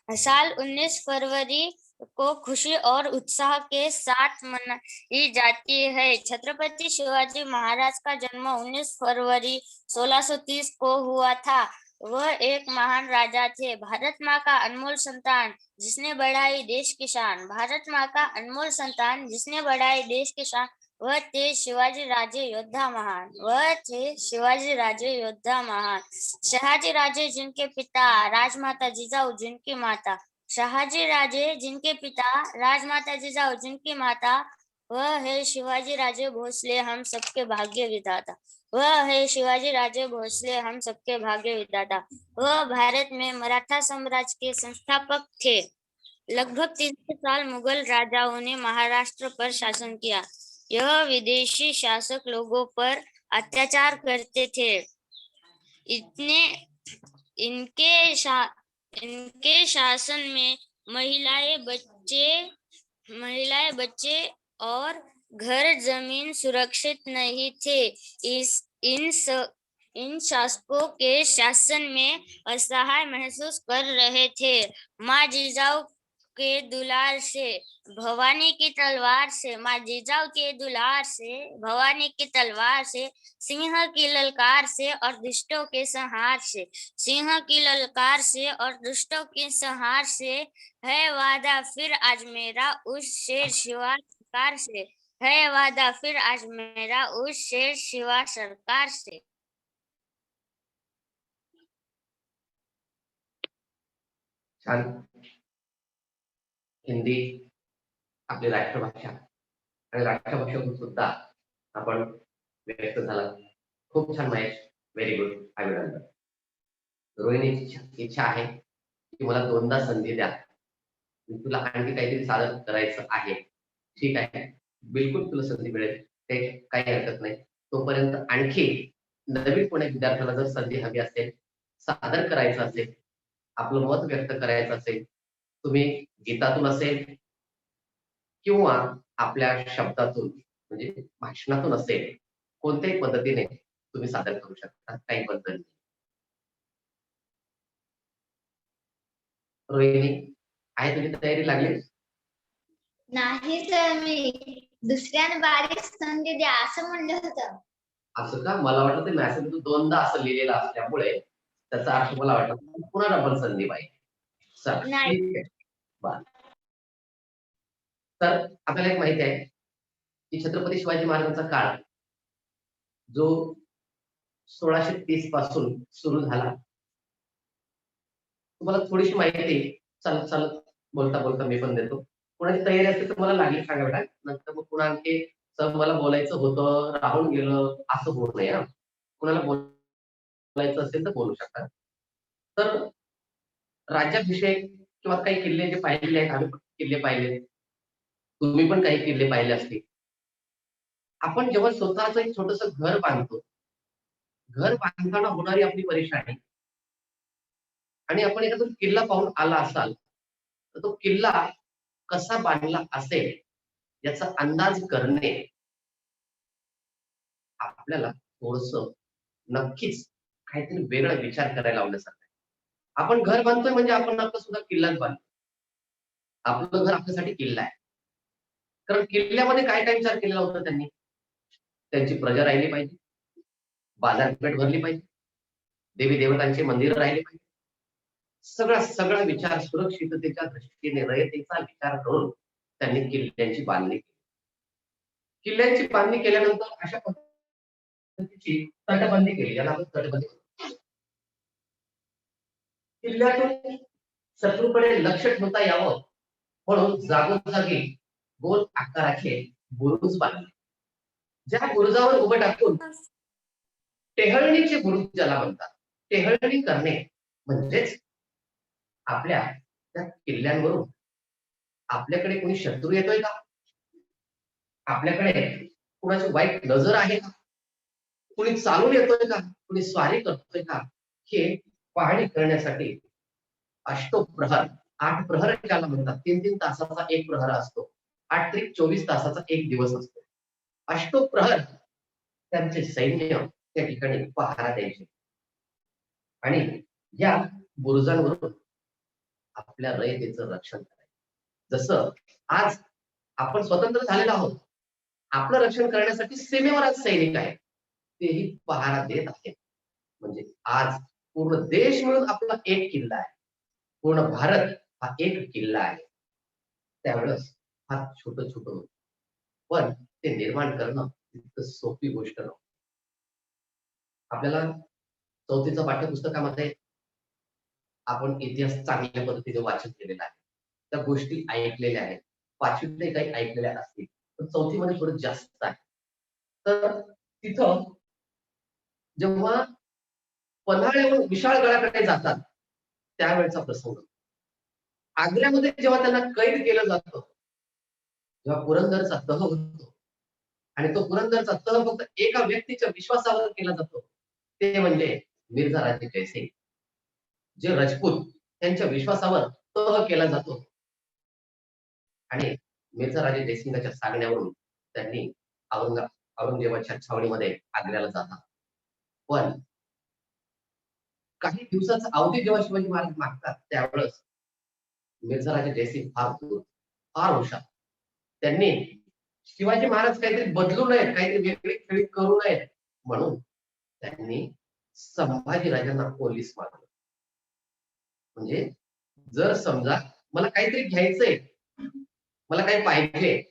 S5: साल 19 फरवरी को खुशी और उत्साह के साथ मनाई जाती है। छत्रपति शिवाजी महाराज का जन्म 19 फरवरी 1630 को हुआ था। वह एक महान राजा थे, भारत माँ का अनमोल संतान जिसने बढ़ाई देश की शान, भारत माँ का अनमोल संतान जिसने बढ़ाई देश की शान। वह थे शिवाजी राजे योद्धा महान, वह थे शिवाजी राजे योद्धा महान। शहाजी राजे जिनके पिता, राजमाता जिजाऊ जिनकी माता, शहाजी राजे जिनके पिता, राजमाता जिजाऊ जिनकी माता, वह है शिवाजी राजे भोसले हम सबके भाग्य विधाता, वह है शिवाजी राजे भोसले हम सबके भाग्य विधाता। वह भारत में मराठा साम्राज्य के संस्थापक थे। लगभग 300 साल मुगल राजाओं ने महाराष्ट्र पर शासन किया। यह विदेशी शासक लोगों पर अत्याचार करते थे। इनके शासन में महिलाएं, बच्चे और घर जमीन सुरक्षित नहीं थे। इन शासकों के शासन में असहाय महसूस कर रहे थे। माँ जिजाऊ के दुलार से, भवानी की तलवार से, माँ जिजाऊ के दुलार से, भवानी की तलवार से, सिंह की ललकार से और दुष्टों के संहार से, सिंह की ललकार से और दुष्टों के संहार से, है वादा फिर आज मेरा उस शेर शिवा सरकार से, है वादा फिर आज मेरा उस शेर शिवा सरकार से।
S1: छान. हिंदी आपली राष्ट्रभाषा आणि राष्ट्रभाषेतून सुद्धा आपण व्यक्त झाला. खूप छान महेश, व्हेरी गुड, अभिनंदन. रोहिणीची इच्छा आहे की मला 2दा संधी द्या, तुला आणखी काहीतरी सादर करायचं आहे. ठीक आहे, बिलकुल तुला संधी मिळेल, ते काही हरकत नाही. तोपर्यंत आणखी नवीन कोणी विद्यार्थ्याला जर संधी हवी असेल, सादर करायचं असेल, आपलं मत व्यक्त करायचं असेल, तुम्ही गीतातून असेल किंवा आपल्या शब्दातून म्हणजे भाषणातून असेल, कोणत्याही पद्धतीने तुम्ही सादर करू शकता, काही बंधन नाही. रोहिणी, आहे तुझी तयारी लागली?
S4: नाही सर, मी दुसऱ्याने बारीक संधी द्या असं म्हणलं होतं.
S1: असं का? मला वाटलं ते मेसेज तू 2दा असं लिहिलेलं असल्यामुळे त्याचा अर्थ मला वाटतं पुन्हा डबल संधी पाहिजे. चला,
S5: नाही.
S1: ठीक आहे. बरं. तर आपल्याला एक माहिती आहे की छत्रपती शिवाजी महाराजांचा काळ जो 1630 पासून सुरू झाला. तुम्हाला थोडीशी माहिती चालत चालत बोलता बोलता मी पण देतो. कोणाची तयारी असते तर मला लागली सांगा बेटा, नंतर मग पुन्हा आणखी सर मला बोलायचं होतं राहून गेलं असं होत नाही. हा, कुणाला बोलायचं असेल तर बोलू शकता. तर राज्याभिषेक किंवा काही किल्ले जे पाहिले आहेत, आम्ही पण किल्ले पाहिले, तुम्ही पण काही किल्ले पाहिले असतील. आपण जेव्हा स्वतःच एक छोटस घर बांधतो, घर बांधताना होणारी आपली परेशानी आणि आपण एखादा किल्ला पाहून आला असाल तर तो किल्ला कसा बांधला असेल याचा अंदाज करणे आपल्याला थोडस नक्कीच काहीतरी वेगळा विचार करायला लावण्यासारखं आहे. आपण घर बांधतोय म्हणजे आपण आपला सुद्धा किल्लाच बांधतो. आपलं घर आपल्यासाठी किल्ला आहे. कारण किल्ल्यामध्ये काय काय विचार केलेला होता त्यांनी, त्यांची प्रजा राहिली पाहिजे, बाजारपेठ भरली पाहिजे, देवी देवतांचे मंदिर राहिले पाहिजे. सगळा सगळा विचार सुरक्षिततेच्या दृष्टीने रयतेचा विचार करून त्यांनी किल्ल्यांची बांधणी केली. किल्ल्यांची बांधणी केल्यानंतर अशा पद्धतीची तटबंदी केली, याला आपण तटबंदी म्हणतो. किल्ल्यातून शत्रूकडे लक्ष ठेवता यावं म्हणून जागोजागी गोल आकाराचे बुरुज बांधले. ज्या बुरुजावर उभं टाकून टेहळणीचे बुरुज ज्याला म्हणतात, टेहळणी करणे म्हणजेच आपल्या त्या किल्ल्यांवरून आपल्याकडे कोणी शत्रू येतोय का, आपल्याकडे कुणाची वाईट नजर आहे का, कुणी चालून येतोय का, कुणी स्वारी करतोय का, हे पाहणी करण्यासाठी अष्टप्रहर 8 प्रहर ज्याला म्हणतात, 3-3 तासाचा एक प्रहर असतो, 8 त्रिक 24 तासाचा एक दिवस असतो. अष्टप्रहर त्यांचे सैन्य त्या ठिकाणी पहारा द्यायचे आणि या बुरुजांवरून आपल्या रयतेचं रक्षण करायचं. जसं आज आपण स्वतंत्र झालेलो आहोत, आपलं रक्षण करण्यासाठी सीमेवर आज सैनिक आहेत, तेही पहारा देत आहेत. म्हणजे आज पूर्ण देश मिळून आपला एक किल्ला आहे, पूर्ण भारत हा एक किल्ला आहे. त्यावेळेस हा छोटं छोटं होतं, पण ते निर्माण करणं इतकं सोपी गोष्ट नव्हती. आपल्याला 4थीच्या पाठ्यपुस्तकामध्ये आपण इतिहास चांगल्या पद्धतीने वाचन केलेला आहे, त्या गोष्टी ऐकलेल्या आहेत. 5वीतले काही ऐकलेल्या असतील पण 4थी मध्ये थोडं जास्त आहे. तर तिथं जेव्हा पन्हाळ्याहून विशाळगडाकडे जातात त्यावेळेचा प्रसंग, आग्र्यामध्ये जेव्हा त्यांना कैद केलं जातं, जेव्हा पुरंदरचा तह होतो आणि तो पुरंदरचा तह फक्त एका व्यक्तीच्या विश्वासावर केला जातो, ते म्हणजे मिर्झा राजे जयसिंग. जे राजपूत त्यांच्या विश्वासावर तह केला जातो आणि मिर्झा राजे जयसिंगाच्या सांगण्यावरून त्यांनी औरंगजेबाच्या छावणीमध्ये आग्र्याला जातात. पण काही दिवसाचा अवधी जेव्हा शिवाजी महाराज मागतात त्यावेळेस मिर्झा राजे जयसिंग फार हुशार, त्यांनी शिवाजी महाराज काहीतरी बदलू नयेत, काहीतरी वेगळी खेळी करू नयेत म्हणून त्यांनी संभाजी राजांना पोलीस मारलं. म्हणजे जर समजा मला काहीतरी घ्यायचंय, मला काही पाहिजे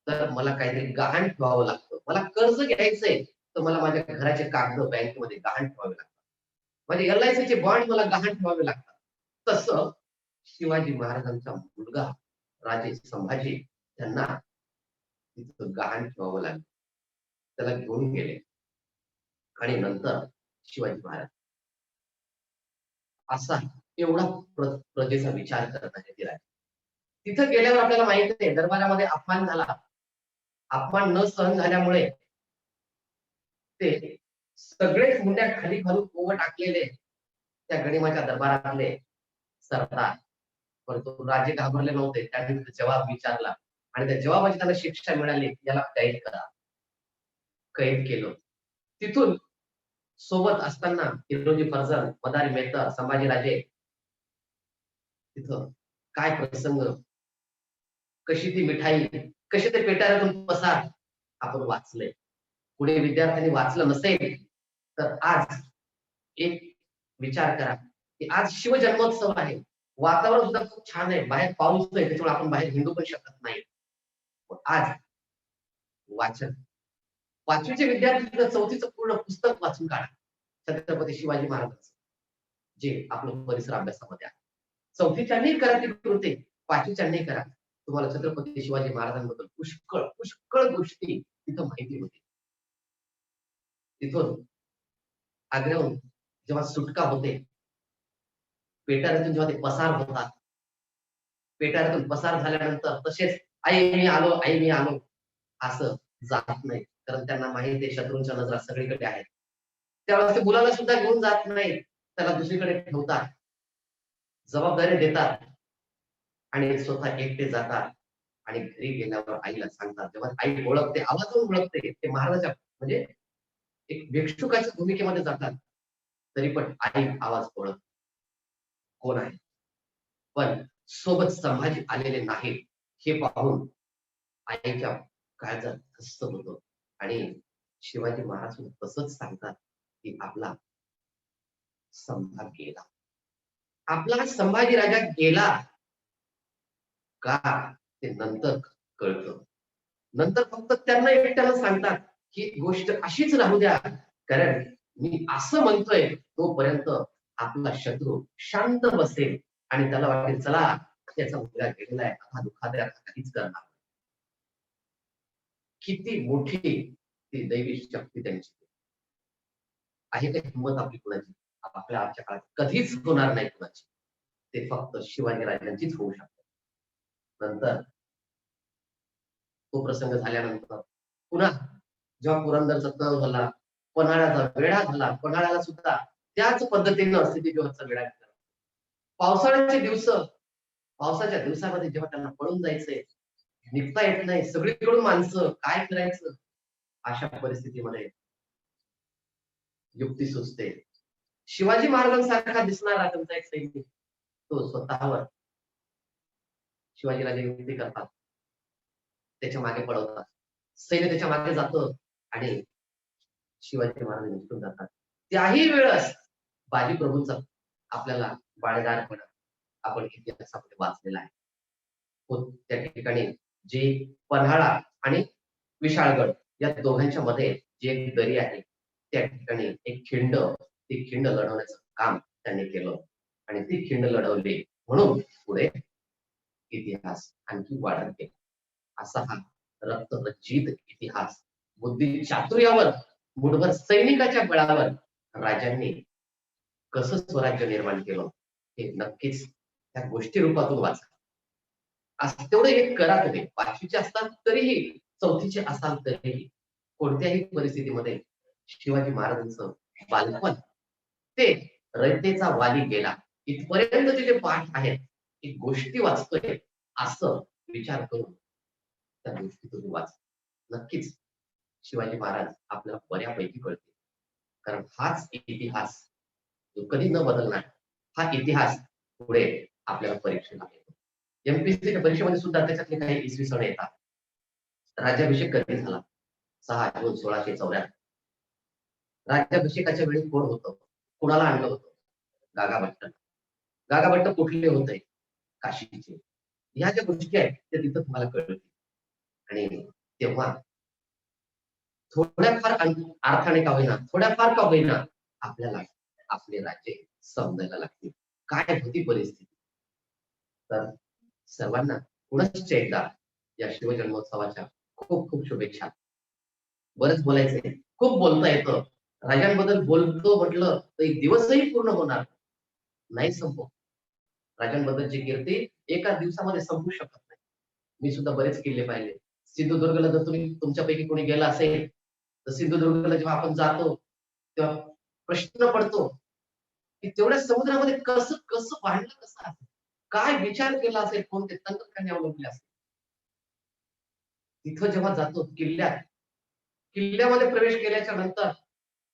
S1: तर मला काहीतरी गहाण ठेवावं लागतं, मला कर्ज घ्यायचंय तर मला माझ्या घराचे कागद बँकेमध्ये गहाण ठेवावे लागतात, माझे LIC चे बॉन्ड मला गहाण ठेवावे लागतात. तसं शिवाजी महाराजांचा मुलगा राजे संभाजी त्यांना तिथं गहाण ठेवावं लागलं. त्याला घेऊन गेले आणि नंतर शिवाजी महाराज असा एवढा प्रजेचा विचार करत आहे ते राजा. तिथं गेल्यावर आपल्याला माहिती आहे दरबारामध्ये अपमान झाला, अपमान न सहन झाल्यामुळे ते सगळेच मुंड्या खाली घालून उभं टाकलेले त्या गनिमाच्या दरबारातले सरदार, परंतु राजे घाबरले नव्हते. त्यांनी जवाब विचारला आणि त्या जवाबाची त्यांना शिक्षा मिळाली, याला कैद करा. कैद केलं. तिथून सोबत असताना हिरोजी फर्जंद, मदारी मेहता, संभाजीराजे, तिथं काय प्रसंग, कशी ती मिठाई, कशी ते पेटाऱ्यातून पसार आपण वाचलंय. पुढे विद्यार्थ्यांनी वाचलं नसेल तर आज एक विचार करा की आज शिवजन्मोत्सव आहे, वातावरण सुद्धा खूप छान आहे, बाहेर पाऊस आहे, त्याच्यामुळे आपण बाहेर हिंडू पण शकत नाही. पण आज वाचन, 5वीचे विद्यार्थी 4थीचं पूर्ण पुस्तक वाचून काढा छत्रपती शिवाजी महाराजांचं, जे आपलं परिसर अभ्यासामध्ये आहे. 4थीच्यांनी करा ती कृती, 5वीच्यांनी करा. तुम्हाला छत्रपती शिवाजी महाराजांबद्दल पुष्कळ पुष्कळ गोष्टी तिथं माहिती होती. तिथून आग्र्याहून जेव्हा सुटका होते, पेटाऱ्यातून जेव्हा ते पसार होतात, पेटाऱ्यातून पसार झाल्यानंतर तसेच आई मी आलो, आई मी आलो असं जात नाही, कारण त्यांना माहिती आहे शत्रूंच्या नजरा सगळीकडे आहेत. त्यावेळेस ते मुलाला सुद्धा घेऊन जात नाही, त्याला दुसरीकडे ठेवतात, जबाबदारी देतात आणि स्वतः एकटे जातात आणि घरी गेल्यावर आईला सांगतात. जेव्हा आई ओळखते, आवाजावरून ओळखते, ते महाराजाच्या म्हणजे एक भिक्षुकाच्या भूमिकेमध्ये जातात, तरी पण आई आवाज ओळखते कोण आहे. पण सोबत संभाजी आलेले नाही हे पाहून आईच्या काळजात धस्स होतो आणि शिवाजी महाराज तसंच सांगतात की आपला संभाजी गेला, आपला संभाजी राजा गेला का ते नंतर कळतं. नंतर फक्त त्यांना एकट्याला सांगतात ही गोष्ट अशीच राहू द्या, कारण मी असं म्हणतोय तोपर्यंत आपला शत्रू शांत बसेल आणि त्याला वाटेल चला त्याचा मुलगा गेलेला आहे, हा दुःखात काहीच करणार. किती मोठी ती दैवी शक्ती त्यांची आहे. काही हिंमत आपली कुणाची आपल्या आजच्या काळात कधीच होणार नाही कुणाची, ते फक्त शिवाजी राजांचीच होऊ शकते. नंतर तो प्रसंग झाल्यानंतर पुन्हा जेव्हा पुरंदरचा तह झाला, पन्हाळ्याचा वेढा झाला, पन्हाळ्याला सुद्धा त्याच पद्धतीनं स्थितीचा वेढा झाला. पावसाळ्याचे दिवस, पावसाच्या दिवसामध्ये जेव्हा त्यांना पळून जायचंय, निघता येत नाही, सगळीकडून माणसं, काय करायचं, अशा परिस्थितीमध्ये युक्ती सुचते. शिवाजी महाराजांसारखा दिसणारा त्यांचा एक सैनिक, तो स्वतःवर शिवाजीराजे युक्ती करतात, त्याच्या मागे पळवतात, सैन्य त्याच्या मागे जातं आणि शिवाजी महाराज निघून जातात. त्याही वेळेस बाजी प्रभूंचा आपल्याला बाळेदारपणा आपण इतिहासामध्ये वाचलेला आहे. त्या ठिकाणी जे पन्हाळा आणि विशाळगड या दोघांच्या मध्ये जे एक दरी आहे, त्या ठिकाणी एक खिंड, ती खिंड लढवण्याचं काम त्यांनी केलं आणि ती खिंड लढवली म्हणून पुढे इतिहास आणखी वाढत गेला. असा हा रक्तरंजित इतिहास, बुद्धी चातुर्यावर, मुठभर सैनिकाच्या बळावर राजांनी कसं स्वराज्य निर्माण केलं हे नक्कीच त्या गोष्टी रूपातून वाचा. असं तेवढं एक करा तुम्ही, 5वीचे असतात तरीही, 4थीचे असाल तरीही, कोणत्याही परिस्थितीमध्ये शिवाजी महाराजांचं बालपण ते रयतेचा वाली गेला इथपर्यंतचे जे पाठ आहेत, ही गोष्टी वाचतोय असं विचार करून त्या गोष्टी तुम्ही वाचा. नक्कीच शिवाजी महाराज आपल्याला बऱ्यापैकी कळते, कारण हाच इतिहास जो कधी न बदलणार, हा इतिहास पुढे आपल्याला परीक्षेला येतो. एमपीएससीच्या परीक्षेमध्ये सुद्धा त्याच्यातले काही इसवी सन येतात. राज्याभिषेक कधी झाला? 6 जून 1674. राज्याभिषेकाच्या वेळी कोण होतं, कुणाला आणलं होतं? गागाभट्ट. गागाभट्ट कुठले होते? काशीचे. ह्या ज्या गोष्टी आहेत त्या तिथं तुम्हाला कळतील आणि तेव्हा थोड्याफार अर्थाने का होईना, थोड्याफार का होईना, आपल्याला आपले राज्य समजायला लागतील, काय होती परिस्थिती. तर सर्वांना पुनश्च एकदा या शिवजन्मोत्सवाच्या खूप खूप शुभेच्छा. बरंच बोलायचंय, खूप बोलता येतं, राजांबद्दल बोलतो म्हटलं तर एक दिवसही पूर्ण होणार नाही, संपव. राजांबद्दलची कीर्ती एका दिवसामध्ये संपू शकत नाही. मी सुद्धा बरेच किल्ले पाहिले. सिंधुदुर्गला जर तुम्ही तुमच्यापैकी कोणी गेला असेल तर सिंधुदुर्गला जेव्हा आपण जातो तेव्हा प्रश्न पडतो की तेवढ्या समुद्रामध्ये कसं कसं वाढलं, कसं असेल, काय विचार केला असेल, कोणते तंत्रज्ञान अवलंबले असेल. तिथं जेव्हा जातो किल्ल्यामध्ये प्रवेश केल्याच्या नंतर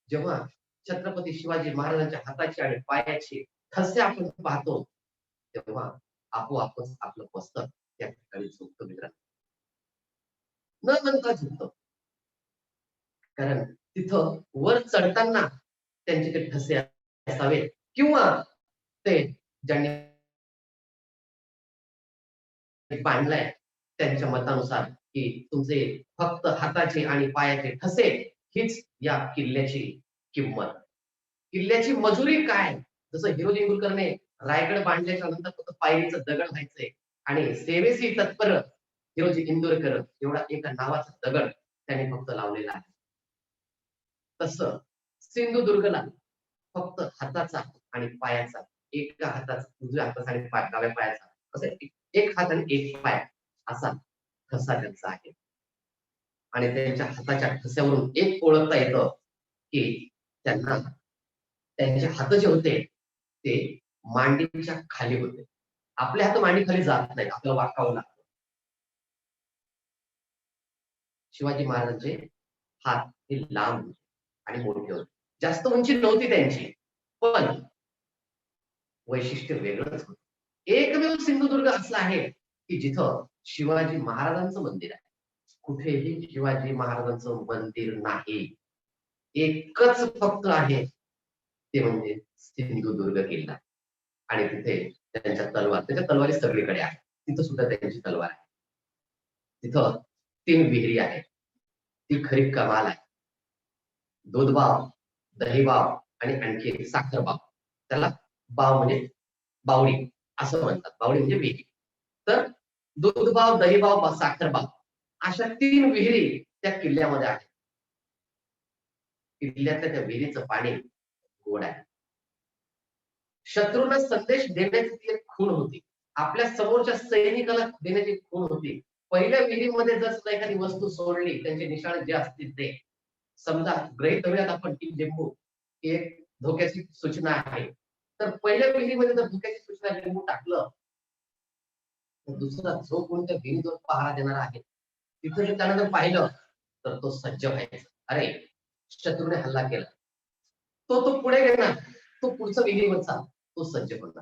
S1: जेव्हा छत्रपती शिवाजी महाराजांच्या हाताची आणि पायाची ठसे आपण पाहतो, तेव्हा आपोआपच आपलं मस्तक त्या ठिकाणी झुकतं मित्रांनो, न म्हणता झुकतं. कारण तिथं वर चढताना त्यांचे ते ठसे असावेत किंवा ते ज्यांनी बांधलाय त्यांच्या मतानुसार की तुमचे फक्त हाताचे आणि पायाचे ठसे हीच या किल्ल्याची किंमत. किल्ल्याची मजुरी काय? जसं हिरोजी इंदुरकरने रायगड बांधल्याच्या नंतर फक्त पायरीचं दगड व्हायचंय आणि सेवेसी तत्पर हिरोजी इंदुरकर एवढा एका नावाचा दगड त्याने फक्त लावलेला आहे. तसं सिंधुदुर्गला फक्त हाताचा आणि पायाचा, एका हाताचा उजव्या हाताचा आणि डाव्या पायाचा असं एक हात आणि एक पाय असा ठसा त्यांचा आहे. आणि त्यांच्या हाताच्या ठस्यावरून एक ओळखता येतं की त्यांना त्यांचे हात जे होते ते मांडीच्या खाली होते. आपले हात मांडी खाली जात नाही, आपल्याला वाकावं लागतं. शिवाजी महाराजांचे हात हे लांब आणि मोठे होते. जास्त उंची नव्हती त्यांची, पण वैशिष्ट्य वेगळंच होतं. एकमेव सिंधुदुर्ग असं आहे की जिथं शिवाजी महाराजांचं मंदिर आहे. कुठेही शिवाजी महाराजांचं मंदिर नाही. एकच फक्त आहे ते म्हणजे सिंधुदुर्ग किल्ला. आणि तिथे त्यांच्या तलवारी सगळीकडे आहे. तिथं सुद्धा त्यांची तलवार आहे. तिथं 3 विहिरी आहेत. ती खरी कमाल आहे. दूधबाव, दहीबाव आणि आणखी एक साखरबाव. त्याला बाव म्हणजे बावडी असं म्हणतात. बावडी म्हणजे विहीर. तर दूधबाव, दहीबाव, साखरबाव अशा 3 विहिरी त्या किल्ल्यामध्ये आहेत. किल्ल्यातल्या त्या विहिरीचं पाणी गोड आहे. शत्रूंना संदेश देण्याची ती एक खूण होती. आपल्या समोरच्या सैनिकाला देण्याची खूण होती. पहिल्या विहिरीमध्ये जर सुद्धा एखादी वस्तू सोडली, त्यांचे निशाणे जे असतील ते, समजा गृहीत धरूयात आपण की लिंबू एक धोक्याची सूचना आहे, तर पहिल्या विहिरीमध्ये जर धोक्याची सूचना लिंबू टाकलं, तर दुसरा जो कोणत्या विहिरीवर पहारा देणार आहे तिथं जर त्यानं जर पाहिलं तर तो सज्ज व्हायचा. अरे शत्रूने हल्ला केला, तो पुढे गेला, तो पुढचा विहिरीवरचा तो सज्ज होता.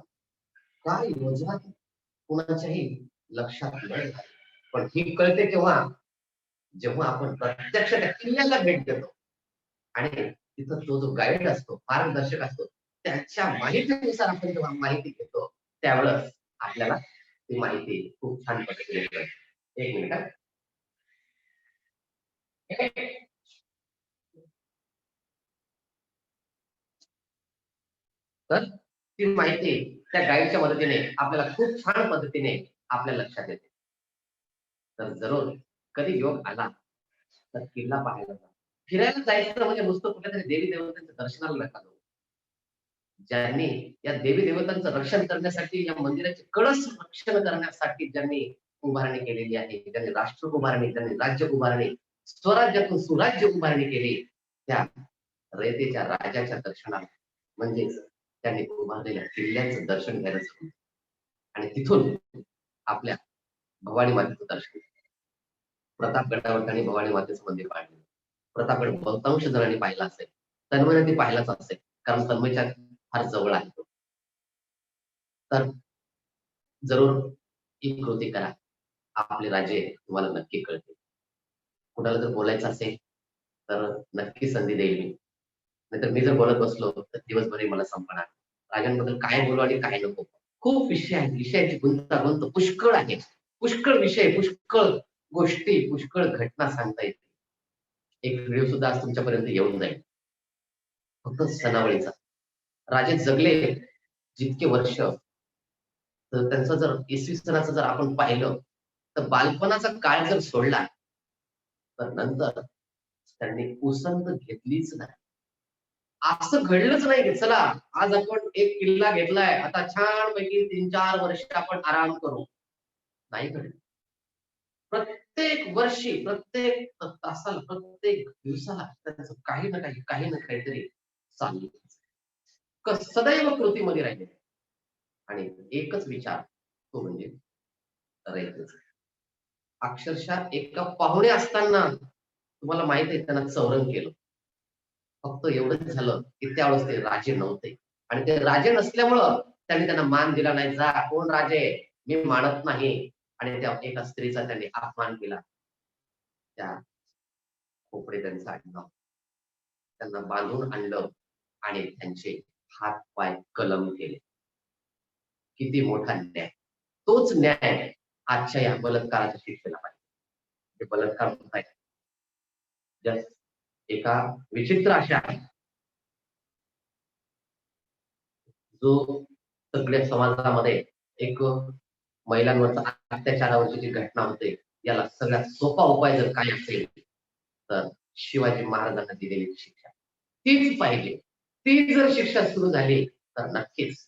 S1: काय योजना कुणाच्याही लक्षात नाही. पण ही कळते जेव्हा आपण प्रत्यक्ष त्या किल्ल्याला भेट देतो आणि तिथं तो जो गाईड असतो, मार्गदर्शक असतो, त्याच्या माहितीनुसार आपण जेव्हा माहिती घेतो त्यावेळेस आपल्याला ती माहिती खूप छान पद्धतीने कळते. एक मिनिट. तर ती माहिती त्या गाईडच्या मदतीने आपल्याला खूप छान पद्धतीने आपल्या लक्षात येते. तर जरूर कधी योग आला तर किल्ला पाहायला जा. फिरायला जायचं म्हणजे नुसतं कुठेतरी देवी देवतांच्या दर्शनाला नका जाऊ. ज्यांनी या देवी देवतांचं रक्षण करण्यासाठी, या मंदिराचे कळस रक्षण करण्यासाठी ज्यांनी उभारणी केलेली आहे, ज्यांनी राष्ट्र उभारणी, ज्यांनी राज्य उभारणी, स्वराज्यातून सुराज्य उभारणी केली, त्या रयतेच्या राजाच्या दर्शनाला म्हणजेच त्यांनी उभारलेल्या किल्ल्याचं दर्शन घ्यायला जाऊ आणि तिथून आपल्या भवानी मातेचं दर्शन. प्रतापगडावर त्यांनी भवानी मातेचं मंदिर पाहिलं. प्रतापगड बहुतांश जणांनी पाहिला असेल, तन्मयने ती पाहिलाच असेल, कारण तन्मयच्या फार जवळ आहे तो. तर जरूर ही कृती करा. आपले राजे तुम्हाला नक्की कळतील. कुणाला जर बोलायचं असेल तर नक्की संधी देईल मी. नाहीतर मी जर बोलत बसलो तर दिवसभरही मला संपणार. राजांबद्दल काय बोलू आणि काय नको, खूप विषय आहेत. विषयाची गुंतागुंत पुष्कळ आहे. पुष्कळ विषय, पुष्कळ गोष्टी, पुष्कळ घटना सांगता येते. एक व्हिडिओ सुद्धा आज तुमच्यापर्यंत येऊन जाईल फक्त सणावळीचा. राजे जगले जितके वर्ष, तर त्यांचं जर इसवी सणाचं जर आपण पाहिलं तर बालपणाचा काळ जर सोडला तर नंतर त्यांनी उसंत घेतलीच नाही. असं घडलंच नाही की चला आज आपण एक किल्ला घेतलाय, आता छान पैकी 3-4 वर्ष आपण आराम करू. नाही घडलं. प्रत्येक वर्षी, प्रत्येक तासाला, प्रत्येक दिवसाला त्यांचं काही ना काहीतरी चालू, सदैव कृतीमध्ये राहिले. आणि एकच विचार, तो म्हणजे रयतेचा. अक्षरशः एका पाहुणे असताना तुम्हाला माहित आहे त्यांना चौरंग केलं. फक्त एवढंच झालं की त्यावेळेस ते राजे नव्हते आणि ते राजे नसल्यामुळं त्यांना मान दिला नाही. जा कोण राजे, मी मानत नाही. आणि त्या एका स्त्रीचा त्यांनी अपमान केला. त्या खोपडे त्यांचा आणलं, त्यांना बांधून आणलं आणि त्यांचे हात पाय कलम केले. किती मोठा न्याय. तोच न्याय आजच्या या बलात्काराच्या शिक्षेला पाहिजे. हे बलात्कार होत आहे जस्ट एका विचित्र अशा जो सगळ्या समाजामध्ये एक महिलांवरचा अत्याचारावरची जी घटना होते, याला सगळ्यात सोपा उपाय जर काय असेल तर शिवाजी महाराजांना दिलेली शिक्षा तीच पाहिजे. ती जर शिक्षा सुरू झाली तर नक्कीच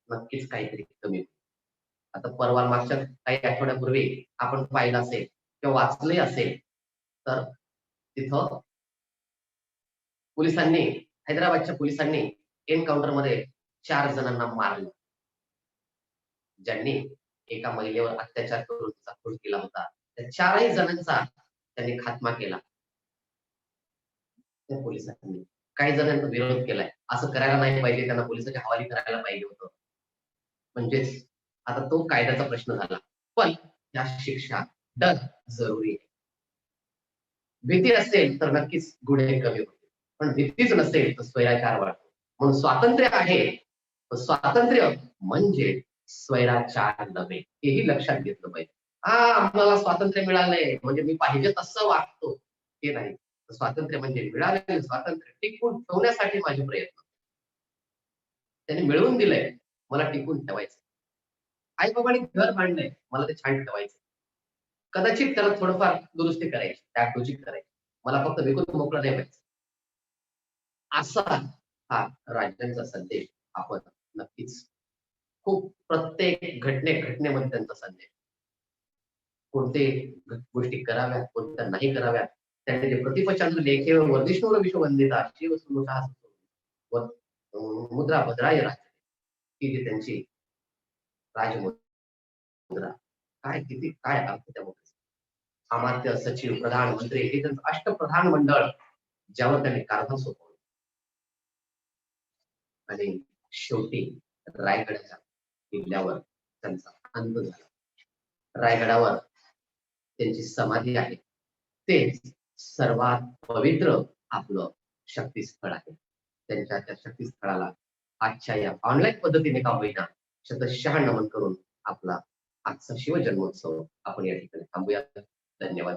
S1: नक्कीच काहीतरी कमी होईल. आता परवा मागच्या काही आठवड्यापूर्वी आपण पाहिलं असेल किंवा वाचले असेल तर तिथं पोलिसांनी हैदराबादच्या पोलिसांनी एन्काउंटर मध्ये 4 जणांना मारलं. ज्यांनी एका महिलेवर अत्याचार करून तिचा खून केला होता, त्या 4ही जणांचा त्यांनी खात्मा केला. त्या पोलिसांनी काही जणांचा विरोध केलाय, असं करायला नाही पाहिजे, त्यांना पोलिसाच्या हवाली करायला पाहिजे होतं. म्हणजेच आता तो कायद्याचा प्रश्न झाला. पण या शिक्षा डर जरुरी आहे. भीती असेल तर नक्कीच गुन्हे कमी होतील, पण भीतीच नसेल तर स्वैराचार वाढतो. म्हणून स्वातंत्र्य आहे, पण स्वातंत्र्य म्हणजे स्वैराचार नव्हे, हेही लक्षात घेतलं पाहिजे. आम्हाला स्वातंत्र्य मिळालंय म्हणजे मी पाहिजे तसं वागतो, हे नाही. स्वातंत्र्य म्हणजे मिळालेलं स्वातंत्र्य टिकवून ठेवण्यासाठी माझे प्रयत्न. त्यांनी मिळवून दिलंय, मला टिकून ठेवायचं. आई बाबांनी घर बांधलंय, मला ते छान ठेवायचं. कदाचित त्याला थोडंफार दुरुस्ती करायची, डागडुजी करायची, मला फक्त विकून मोकळं नाही व्हायचं. असा हा राज्यांचा संदेश आपण नक्कीच खूप प्रत्येक घटनेमध्ये त्यांचा संदेश. कोणते गोष्टी कराव्यात, कोणत्या नाही कराव्यात, त्यांनी जे प्रतिपचान लेखे वर्धिष्णू विश्ववंदिता शिव सुमुखा मुद्रा भद्राय राज ही जी त्यांची राजमुद्रा, काय किती काय अर्थ त्यामध्ये. अमात्य सचिव प्रधानमंत्री हे त्यांचं अष्टप्रधान मंडळ ज्यावर त्यांनी कारभार सोपवला. आणि शेवटी रायगडच्या किल्ल्यावर त्यांचा अंत झाला. रायगडावर त्यांची समाधी आहे, ते सर्वात पवित्र आपलं शक्तीस्थळ आहे. त्यांच्या त्या शक्तीस्थळाला आजच्या या ऑनलाईन पद्धतीने का होईना शतशः नमन करून आपला आजचा शिवजन्मोत्सव आपण या ठिकाणी थांबूया. धन्यवाद.